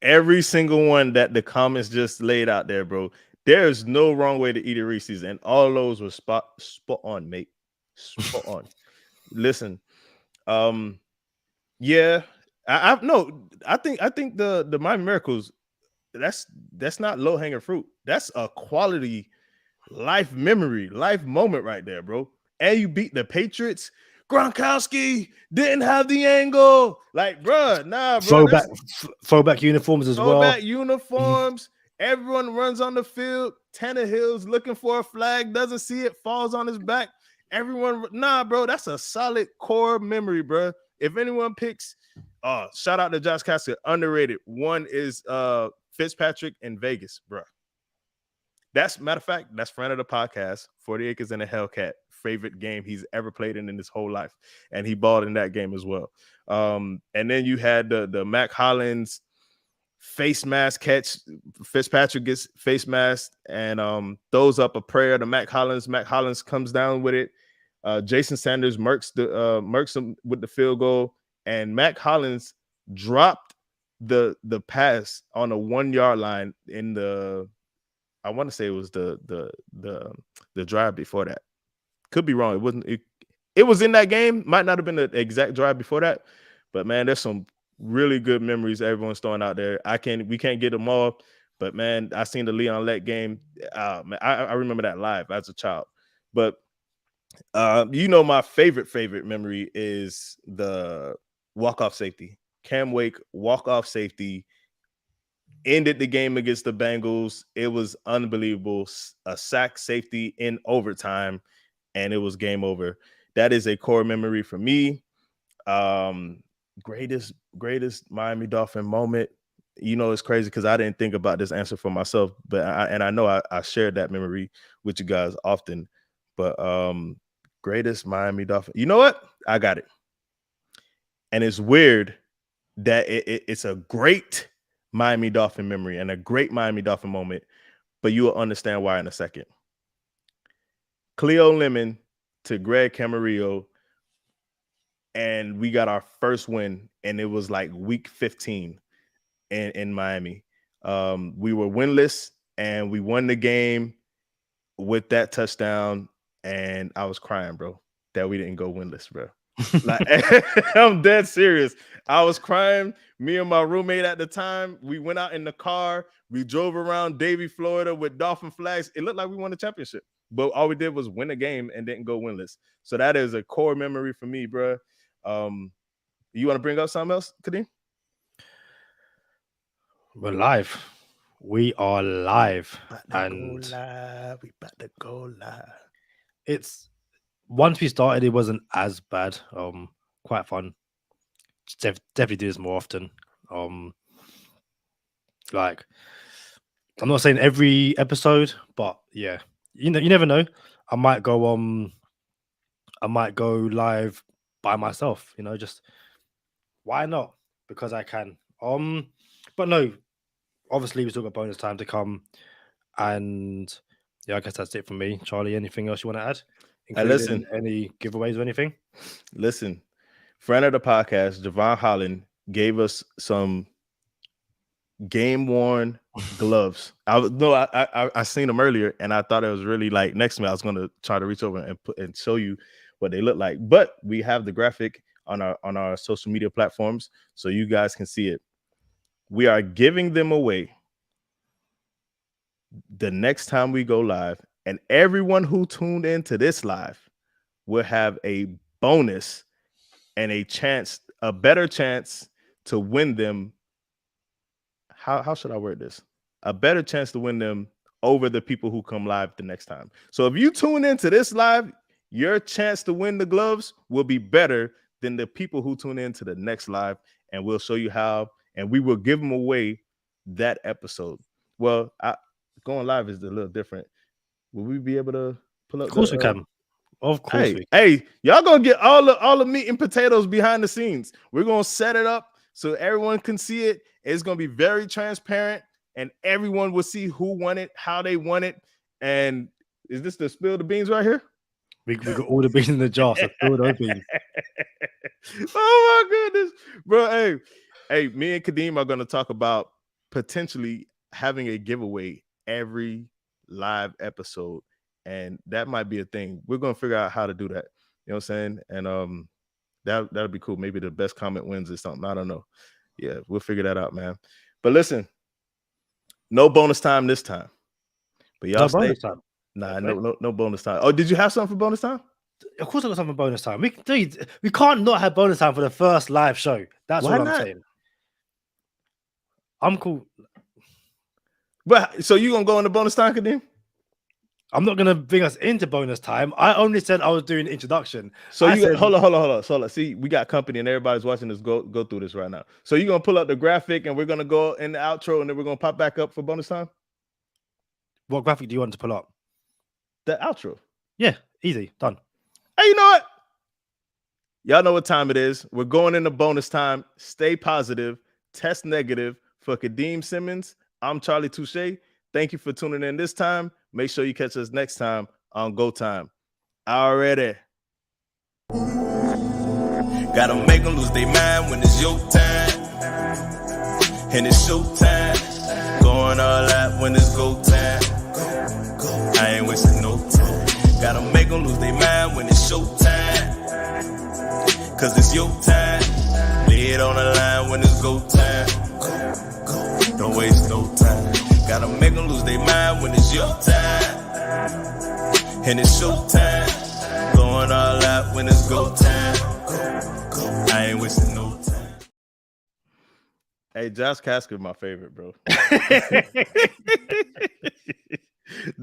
Every single one that the comments just laid out there, bro. There's no wrong way to eat a Reese's, and all of those were spot on, mate. Spot on. Listen, yeah, I think the Miami Miracles, that's not low hanging fruit. That's a quality life memory, life moment right there, bro. And you beat the Patriots. Gronkowski didn't have the angle. Like, bro, nah, bro. Throwback uniforms as well. Throwback uniforms. Everyone runs on the field. Tannehill's looking for a flag, doesn't see it, falls on his back. Everyone, nah, bro, that's a solid core memory, bro. If anyone picks, shout out to Josh Castor, underrated. One is Fitzpatrick in Vegas, bro. That's matter of fact, that's friend of the podcast, 40 Acres and a Hellcat, favorite game he's ever played in his whole life, and he balled in that game as well. And then you had the Mac Hollins face mask catch. Fitzpatrick gets face masked and throws up a prayer to Mac Hollins. Mac Hollins comes down with it. Jason Sanders murks him with the field goal, and Mac Hollins dropped the pass on a 1 yard line in the. I want to say it was the drive before that. Could be wrong. It wasn't. It was in that game. Might not have been the exact drive before that. But man, there's some really good memories everyone's throwing out there. We can't get them all. But man, I seen the Leon Lett game. Man, I remember that live as a child. But my favorite memory is the walk-off safety. Cam Wake walk-off safety. Ended the game against the Bengals. It was unbelievable. A sack safety in overtime, and it was game over. That is a core memory for me. Greatest Miami Dolphin moment. It's crazy because I didn't think about this answer for myself, but I know I shared that memory with you guys often. But greatest Miami Dolphin. You know what? I got it. And it's weird that it's a great Miami Dolphin memory and a great Miami Dolphin moment, but you will understand why in a second. Cleo Lemon to Greg Camarillo, and we got our first win, and it was like week 15 in Miami. We were winless, and we won the game with that touchdown, and I was crying, bro, that we didn't go winless, bro. Like, I'm dead serious. I was crying. Me and my roommate at the time, we went out in the car. We drove around Davie, Florida with Dolphin flags. It looked like we won the championship, but all we did was win a game and didn't go winless. So that is a core memory for me, bro. You want to bring up something else, Kadeem? We're live. We are live. We about to go live. It's once we started, it wasn't as bad. Quite fun. Definitely do this more often. Like, I'm not saying every episode, but yeah, you never know. I might go live by myself. Just why not? Because I can. But no, obviously we still got bonus time to come, and yeah, I guess that's it for me. Charlie, anything else you want to add? Listen, any giveaways or anything? Listen, friend of the podcast, Javon Holland, gave us some game-worn gloves. I seen them earlier, and I thought it was really like next to me. I was going to try to reach over and show you what they look like. But we have the graphic on our social media platforms so you guys can see it. We are giving them away the next time we go live, and everyone who tuned into this live will have a bonus and a better chance to win them. How should I word this? A better chance to win them over the people who come live the next time. So if you tune into this live, your chance to win the gloves will be better than the people who tune into the next live, and we'll show you how, and we will give them away that episode. Well, going live is a little different. Will we be able to pull up? Of course we can. Of course we can. Hey, y'all gonna get all the meat and potatoes behind the scenes. We're gonna set it up so everyone can see it. It's gonna be very transparent, and everyone will see who won it, how they won it. And is this the spill the beans right here? We got all the beans in the jar, so spill those beans. Oh my goodness, bro! Hey, me and Kadeem are gonna talk about potentially having a giveaway every live episode, and that might be a thing. We're gonna figure out how to do that. You know what I'm saying? And that'll be cool. Maybe the best comment wins or something. I don't know. Yeah, we'll figure that out, man. But listen, no bonus time this time. But y'all stay. Bonus time. Nah, no bonus time. Oh, did you have something for bonus time? Of course I got something for bonus time. We can't not have bonus time for the first live show. That's what I'm saying. I'm cool. But so you gonna go into bonus time, Kadeem? I'm not gonna bring us into bonus time. I only said I was doing the introduction. So hold on. So let's see, we got company and everybody's watching us go through this right now. So you're gonna pull up the graphic and we're gonna go in the outro and then we're gonna pop back up for bonus time. What graphic do you want to pull up? The outro. Yeah, easy, done. Hey, you know what? Y'all know what time it is. We're going into bonus time. Stay positive, test negative. For Kadeem Simmons, I'm Charlie Touche. Thank you for tuning in this time. Make sure you catch us next time on Go Time. Already. Gotta make them lose their mind when it's your time. And it's show time. Going all out when it's go time. I ain't wasting no time. Gotta make them lose their mind when it's show time. Cause it's your time. Lay it on the line when it's go time. Don't waste no time. Gotta make them lose their mind when it's your time. And it's show time. Going all out when it's go time. I ain't wasting no time. Hey, Josh Casker, my favorite, bro.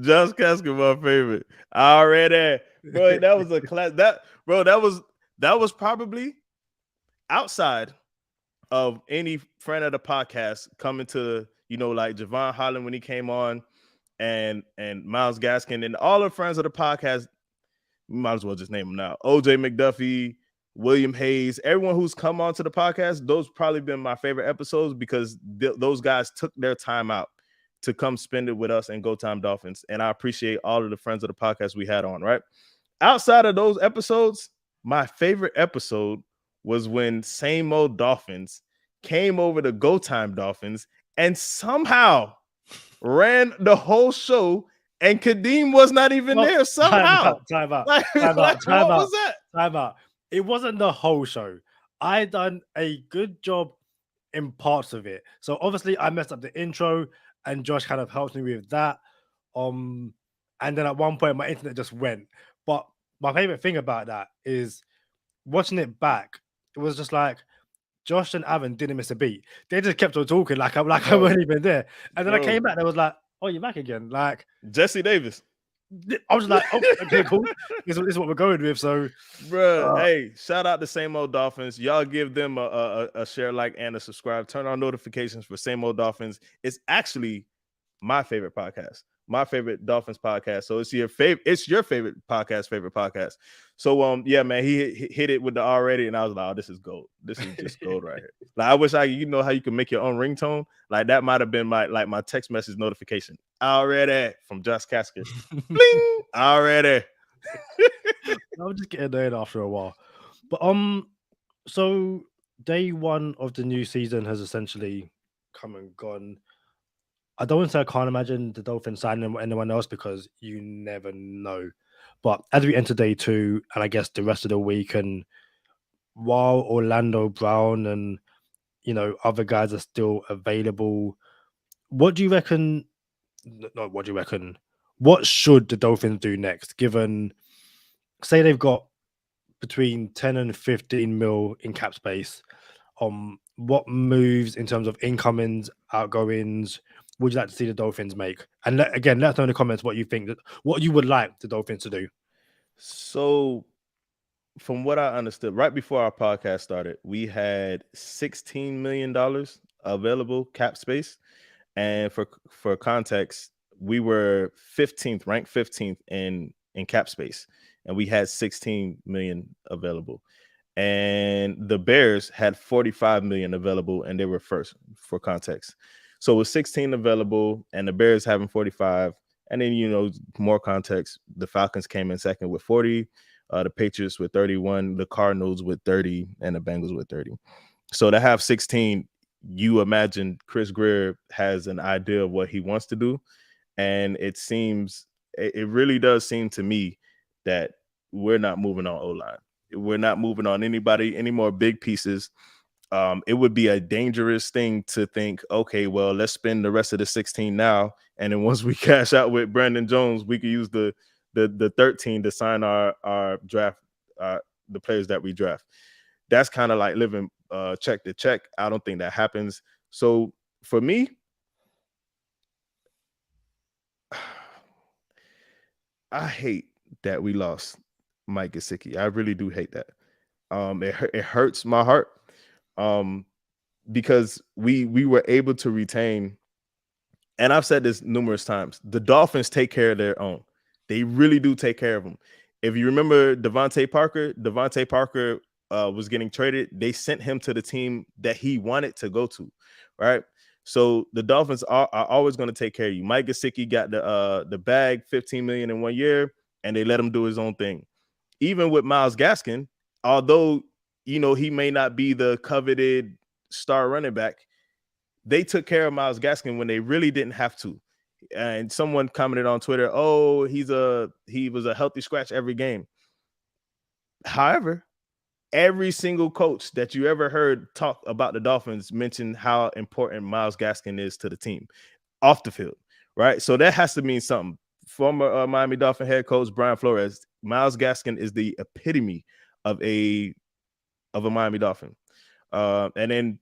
Josh Casker, my favorite. Already, bro. That was a class. That was probably outside of any friend of the podcast coming to, like Javon Holland when he came on, and Miles Gaskin and all the friends of the podcast. We might as well just name them now. OJ McDuffie, William Hayes, everyone who's come on to the podcast, those probably been my favorite episodes because those guys took their time out to come spend it with us and Go Time Dolphins. And I appreciate all of the friends of the podcast we had on, right? Outside of those episodes, my favorite episode was when Same Old Dolphins came over to Go Time Dolphins and somehow ran the whole show, and Kadeem was not even there somehow. Time out. What was that? Time out. It wasn't the whole show. I done a good job in parts of it. So obviously I messed up the intro and Josh kind of helped me with that. And then at one point my internet just went. But my favorite thing about that is watching it back. It was just like Josh and Aaron didn't miss a beat. They just kept on talking like I wasn't even there. And then I came back and I was like, oh, you're back again. Like Jesse Davis. I was like, oh, okay, cool. This is what we're going with. So, bro, hey, shout out to Same Old Dolphins. Y'all give them a share, like, and a subscribe. Turn on notifications for Same Old Dolphins. It's actually my favorite podcast, my favorite Dolphins podcast. So it's your favorite podcast. So yeah, man, he hit it with the already, and I was like, oh, this is gold. This is just gold right here. Like, I wish how you can make your own ringtone. Like, that might have been my text message notification. Already from Josh Casker. Bling! Already. I'll just get annoyed after a while. But so day one of the new season has essentially come and gone. I don't want to say I can't imagine the Dolphins signing anyone else because you never know. But as we enter day two, and I guess the rest of the week and while Orlando Brown and other guys are still available, what do you reckon? Not what do you reckon? What should the Dolphins do next? Given, say, they've got between 10 and 15 mil in cap space. What moves in terms of incomings, outgoings would you like to see the Dolphins make? And again, let us know in the comments what you think, what you would like the Dolphins to do. So, from what I understood, right before our podcast started, we had $16 million available cap space. And for context, we were 15th, ranked 15th in cap space, and we had 16 million available. And the Bears had 45 million available, and they were first, for context. So with 16 available and the Bears having 45, and then more context, the Falcons came in second with 40, the Patriots with 31, the Cardinals with 30, and the Bengals with 30. So to have 16, you imagine Chris Greer has an idea of what he wants to do. And it really does seem to me that we're not moving on O-line. We're not moving on any more big pieces. It would be a dangerous thing to think, okay, well, let's spend the rest of the 16 now. And then once we cash out with Brandon Jones, we could use the 13 to sign our draft, the players that we draft. That's kind of like living check to check. I don't think that happens. So for me, I hate that we lost Mike Gesicki. I really do hate that. It hurts my heart because we were able to retain, and I've said this numerous times, the Dolphins take care of their own. They really do take care of them. If you remember Devontae Parker was getting traded. They sent him to the team that he wanted to go to, right? So the Dolphins are always going to take care of you. Mike Gesicki got the bag, $15 million in 1 year, and they let him do his own thing. Even with Myles Gaskin, although he may not be the coveted star running back, they took care of Myles Gaskin when they really didn't have to. And someone commented on Twitter, "Oh, he was a healthy scratch every game." However, every single coach that you ever heard talk about the Dolphins mentioned how important Myles Gaskin is to the team off the field, right? So that has to mean something. Former Miami Dolphin head coach Brian Flores, Myles Gaskin is the epitome of a Miami Dolphin. And then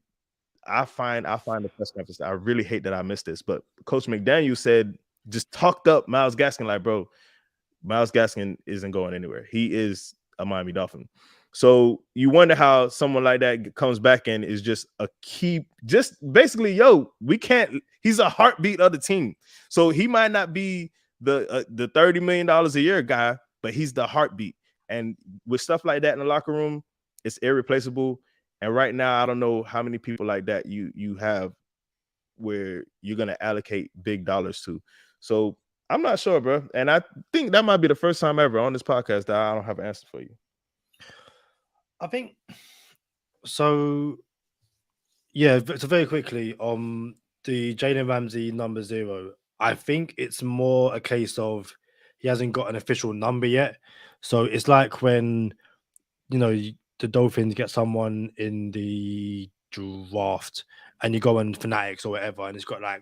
I find the press conference. I really hate that I missed this, but Coach McDaniel said, just talked up Myles Gaskin like, bro, Myles Gaskin isn't going anywhere. He is a Miami Dolphin. So you wonder how someone like that comes back and is just a key, just basically, he's a heartbeat of the team. So he might not be the $30 million a year guy, but he's the heartbeat. And with stuff like that in the locker room, it's irreplaceable. And right now, I don't know how many people like that you have where you're going to allocate big dollars to. So I'm not sure, bro. And I think that might be the first time ever on this podcast that I don't have an answer for you. I think so. Yeah, so very quickly on the Jalen Ramsey number 0, I think it's more a case of he hasn't got an official number yet. So it's like when the Dolphins get someone in the draft and you go on Fanatics or whatever, and it's got like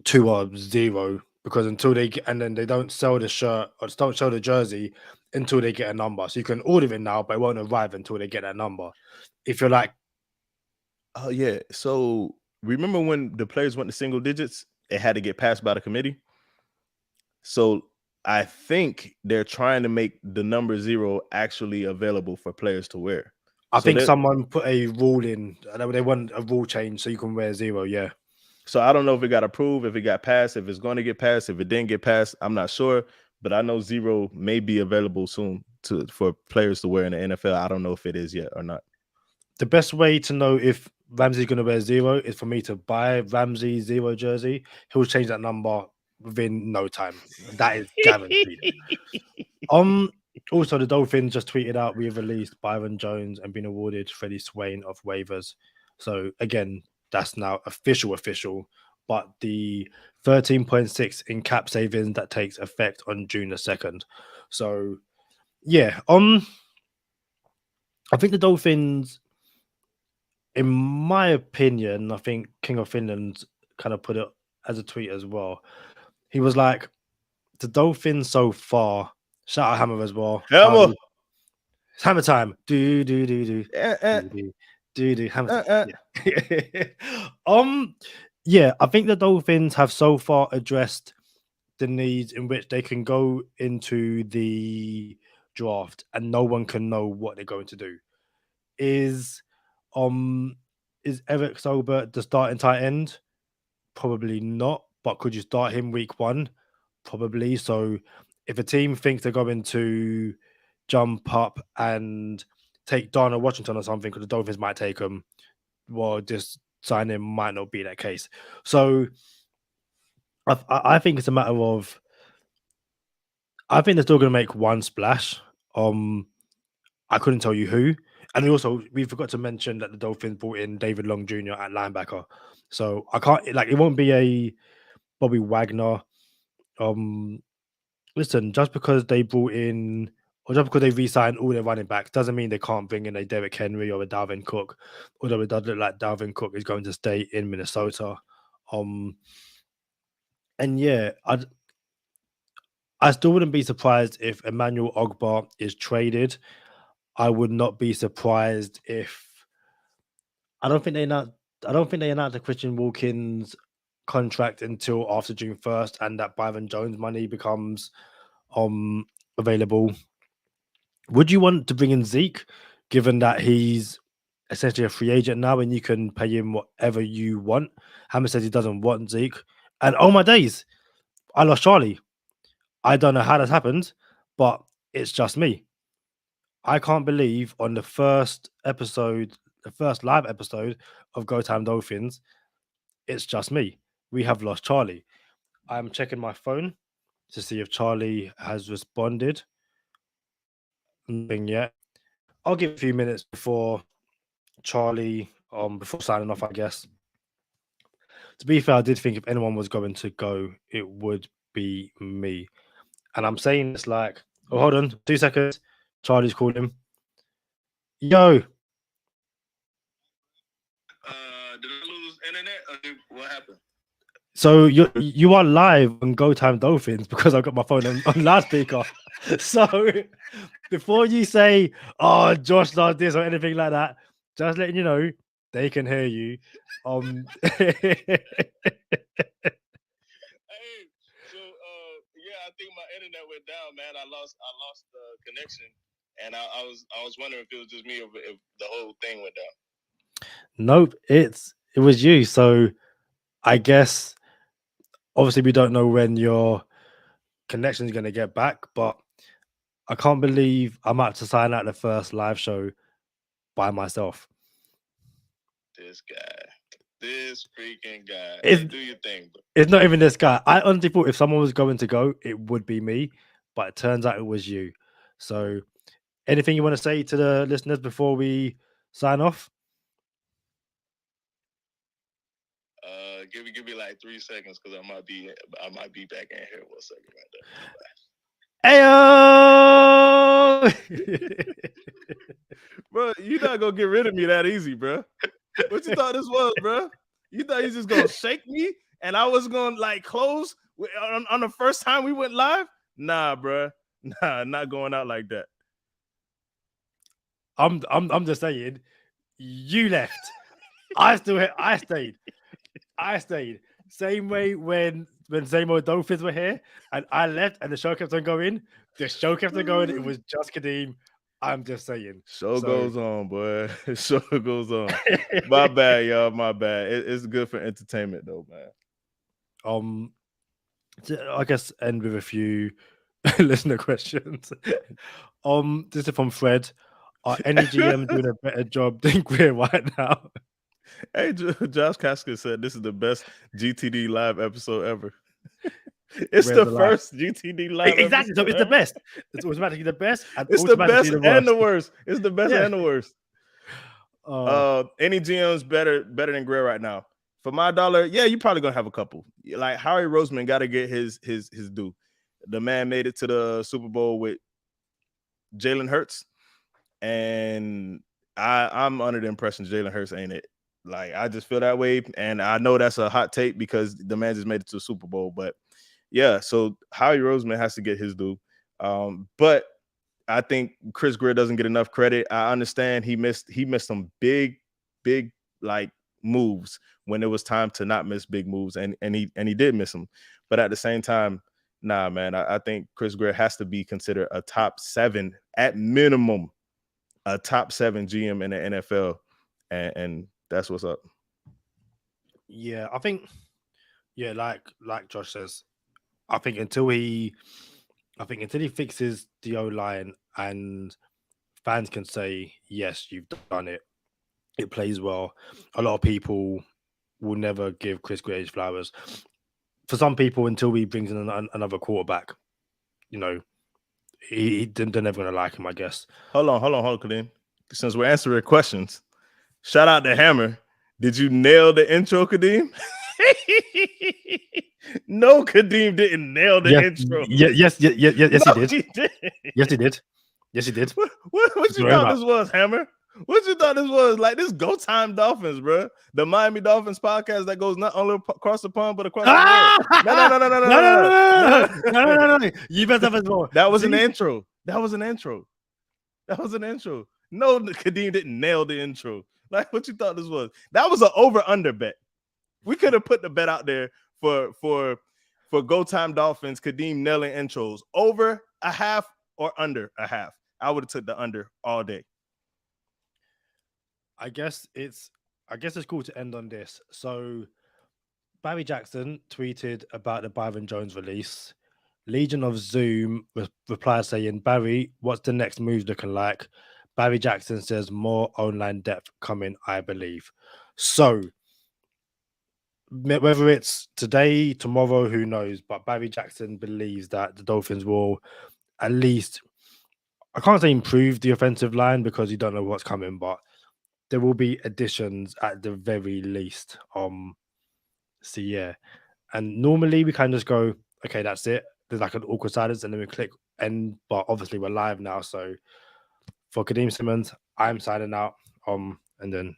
2 or 0, because until they get, and then they don't sell the shirt or don't sell the jersey until they get a number. So you can order it now, but it won't arrive until they get that number. If you're like, oh yeah, so remember when the players went to single digits, it had to get passed by the committee. So I think they're trying to make the number 0 actually available for players to wear. I think someone put a rule in. They want a rule change so you can wear 0. Yeah. So I don't know if it got approved, if it got passed, if it's going to get passed, if it didn't get passed. I'm not sure, but I know 0 may be available soon for players to wear in the NFL. I don't know if it is yet or not. The best way to know if Ramsey's going to wear 0 is for me to buy Ramsey 0 jersey. He'll change that number within no time. That is guaranteed. Also, the Dolphins just tweeted out, we have released Byron Jones and been awarded Freddie Swain of waivers. So again, that's now official. But the 13.6 in cap savings that takes effect on June the 2nd. So yeah, I think the Dolphins, in my opinion, I think King of Finland kind of put it as a tweet as well. He was like, the Dolphins so far, shout out Hammer as well. Hammer. It's Hammer time. Do. Hammer time. Yeah. Yeah, I think the Dolphins have so far addressed the needs in which they can go into the draft and no one can know what they're going to do. Is Eric Sobert the starting tight end? Probably not, but could you start him week 1? Probably. So if a team thinks they're going to jump up and take Darnell Washington or something, because the Dolphins might take him, well, this signing might not be that case. So I think it's a matter of, I think they're still going to make one splash. I couldn't tell you who. And also, we forgot to mention that the Dolphins brought in David Long Jr. at linebacker. So I can't, like, it won't be a Bobby Wagner. Listen, just because they brought in, or just because they re-signed all their running backs, doesn't mean they can't bring in a Derrick Henry or a Dalvin Cook. Although it does look like Dalvin Cook is going to stay in Minnesota. And yeah, I still wouldn't be surprised if Emmanuel Ogbah is traded. I would not be surprised if, I don't think they announced the Christian Wilkins contract until after June 1st, and that Byron Jones money becomes available. Would you want to bring in Zeke, given that he's essentially a free agent now and you can pay him whatever you want? Hammer says he doesn't want Zeke. And oh my days, I lost Charlie. I don't know how that happened, but it's just me. I can't believe on the first live episode of Go Time Dolphins, it's just me. We have lost Charlie. I'm checking my phone to see if Charlie has responded. Nothing yet. I'll give a few minutes before Charlie, before signing off, I guess. To be fair, I did think if anyone was going to go, it would be me. And I'm saying this like, oh, hold on, 2 seconds. Charlie's called him. Yo. Did I lose internet? What happened? So you are live on Go Time Dolphins because I've got my phone on loudspeaker. So before you say, oh, Josh does this or anything like that, just letting you know, they can hear you. I think my internet went down, man. I lost the connection, and I was wondering if it was just me or if the whole thing went down. Nope, it was you. So I guess obviously we don't know when your connection is going to get back, but I can't believe I'm about to sign out the first live show by myself. This freaking guy. Do your thing, bro. It's not even this guy. I honestly thought if someone was going to go, it would be me, but it turns out it was you. So anything you want to say to the listeners before we sign off? Give me like 3 seconds because I might be back in here 1 second right there. Ayo! Bro, you're not gonna get rid of me that easy, bro. What you thought this was, bro? You thought you just gonna shake me and I was gonna like close on the first time we went live? Nah, bro. Nah, not going out like that. I'm just saying, you left. I stayed. Same way when same old Dolphins were here and I left and the show kept on going. The show kept on going. It was just Kadeem. I'm just saying. Show goes on, boy. Show goes on. My bad, y'all. My bad. It's good for entertainment, though, man. I guess end with a few listener questions. This is from Fred. Are any GM doing a better job than Greer right now? Hey, Josh Kaska said this is the best GTD live episode ever. It's the first GTD live. Exactly. So it's the best. It's automatically the best. It's the best and the worst. It's the best and the worst. Any GM's better than Greer right now? For my dollar, yeah, you're probably gonna have a couple. Like Howie Roseman got to get his due. The man made it to the Super Bowl with Jalen Hurts. and I'm under the impression Jalen Hurts ain't it. Like, I just feel that way, and I know that's a hot take because the man just made it to the Super Bowl. But yeah, so Howie Roseman has to get his due. But I think Chris Greer doesn't get enough credit. I understand he missed some big like moves when it was time to not miss big moves, and he did miss them. But at the same time, nah, man, I think Chris Greer has to be considered a top 7 at minimum, a top 7 GM in the NFL, and that's what's up. Yeah, I think, like Josh says, I think until he fixes the O-line and fans can say, yes, you've done it, it plays well, a lot of people will never give Chris Greer his flowers. For some people, until he brings in another quarterback, they're never going to like him, I guess. Hold on, Kadeem. Since we're answering questions, shout out to Hammer. Did you nail the intro, Kadeem? No, Kadeem didn't nail the intro. Yes, no, he did. He did. Yes, he did. What you thought this was, Hammer? What you thought this was? Like, this Go Time Dolphins, bro. The Miami Dolphins podcast that goes not only across the pond but across the world. No. You better have more. That was an intro. No, Kadeem didn't nail the intro. Like, what you thought this was? That was an over-under bet. We could have put the bet out there for Go Time Dolphins, Kadeem nailing intros. Over a half or under a half. I would have took the under all day. I guess it's cool to end on this. So Barry Jackson tweeted about the Byron Jones release. Legion of Zoom replied saying, Barry, what's the next move looking like? Barry Jackson says more online depth coming, I believe. So whether it's today, tomorrow, who knows? But Barry Jackson believes that the Dolphins will at least, I can't say improve the offensive line because you don't know what's coming, but there will be additions at the very least. So yeah. And normally we can just go, okay, that's it. There's like an awkward silence and then we click end, but obviously we're live now. So for Kadeem Simmons, I'm signing out. And then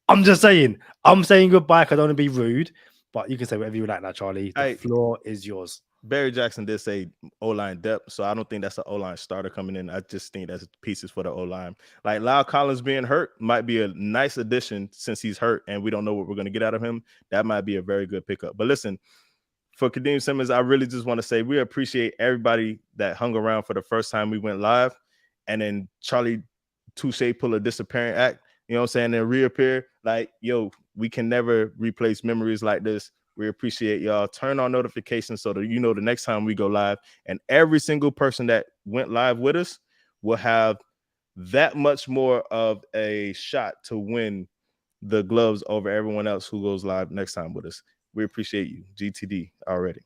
I'm just saying, I'm saying goodbye because I don't want to be rude, but you can say whatever you like now, Charlie. The floor is yours. Barry Jackson did say O-line depth, so I don't think that's an O-line starter coming in. I just think that's pieces for the O-line. Like, Lyle Collins being hurt might be a nice addition since he's hurt and we don't know what we're going to get out of him. That might be a very good pickup. But listen, for Kadeem Simmons, I really just want to say we appreciate everybody that hung around for the first time we went live, and then Charlie Touche pull a disappearing act, you know what I'm saying, and reappear. Like, yo, we can never replace memories like this. We appreciate y'all. Turn on notifications so that you know the next time we go live. And every single person that went live with us will have that much more of a shot to win the gloves over everyone else who goes live next time with us. We appreciate you. GTD already.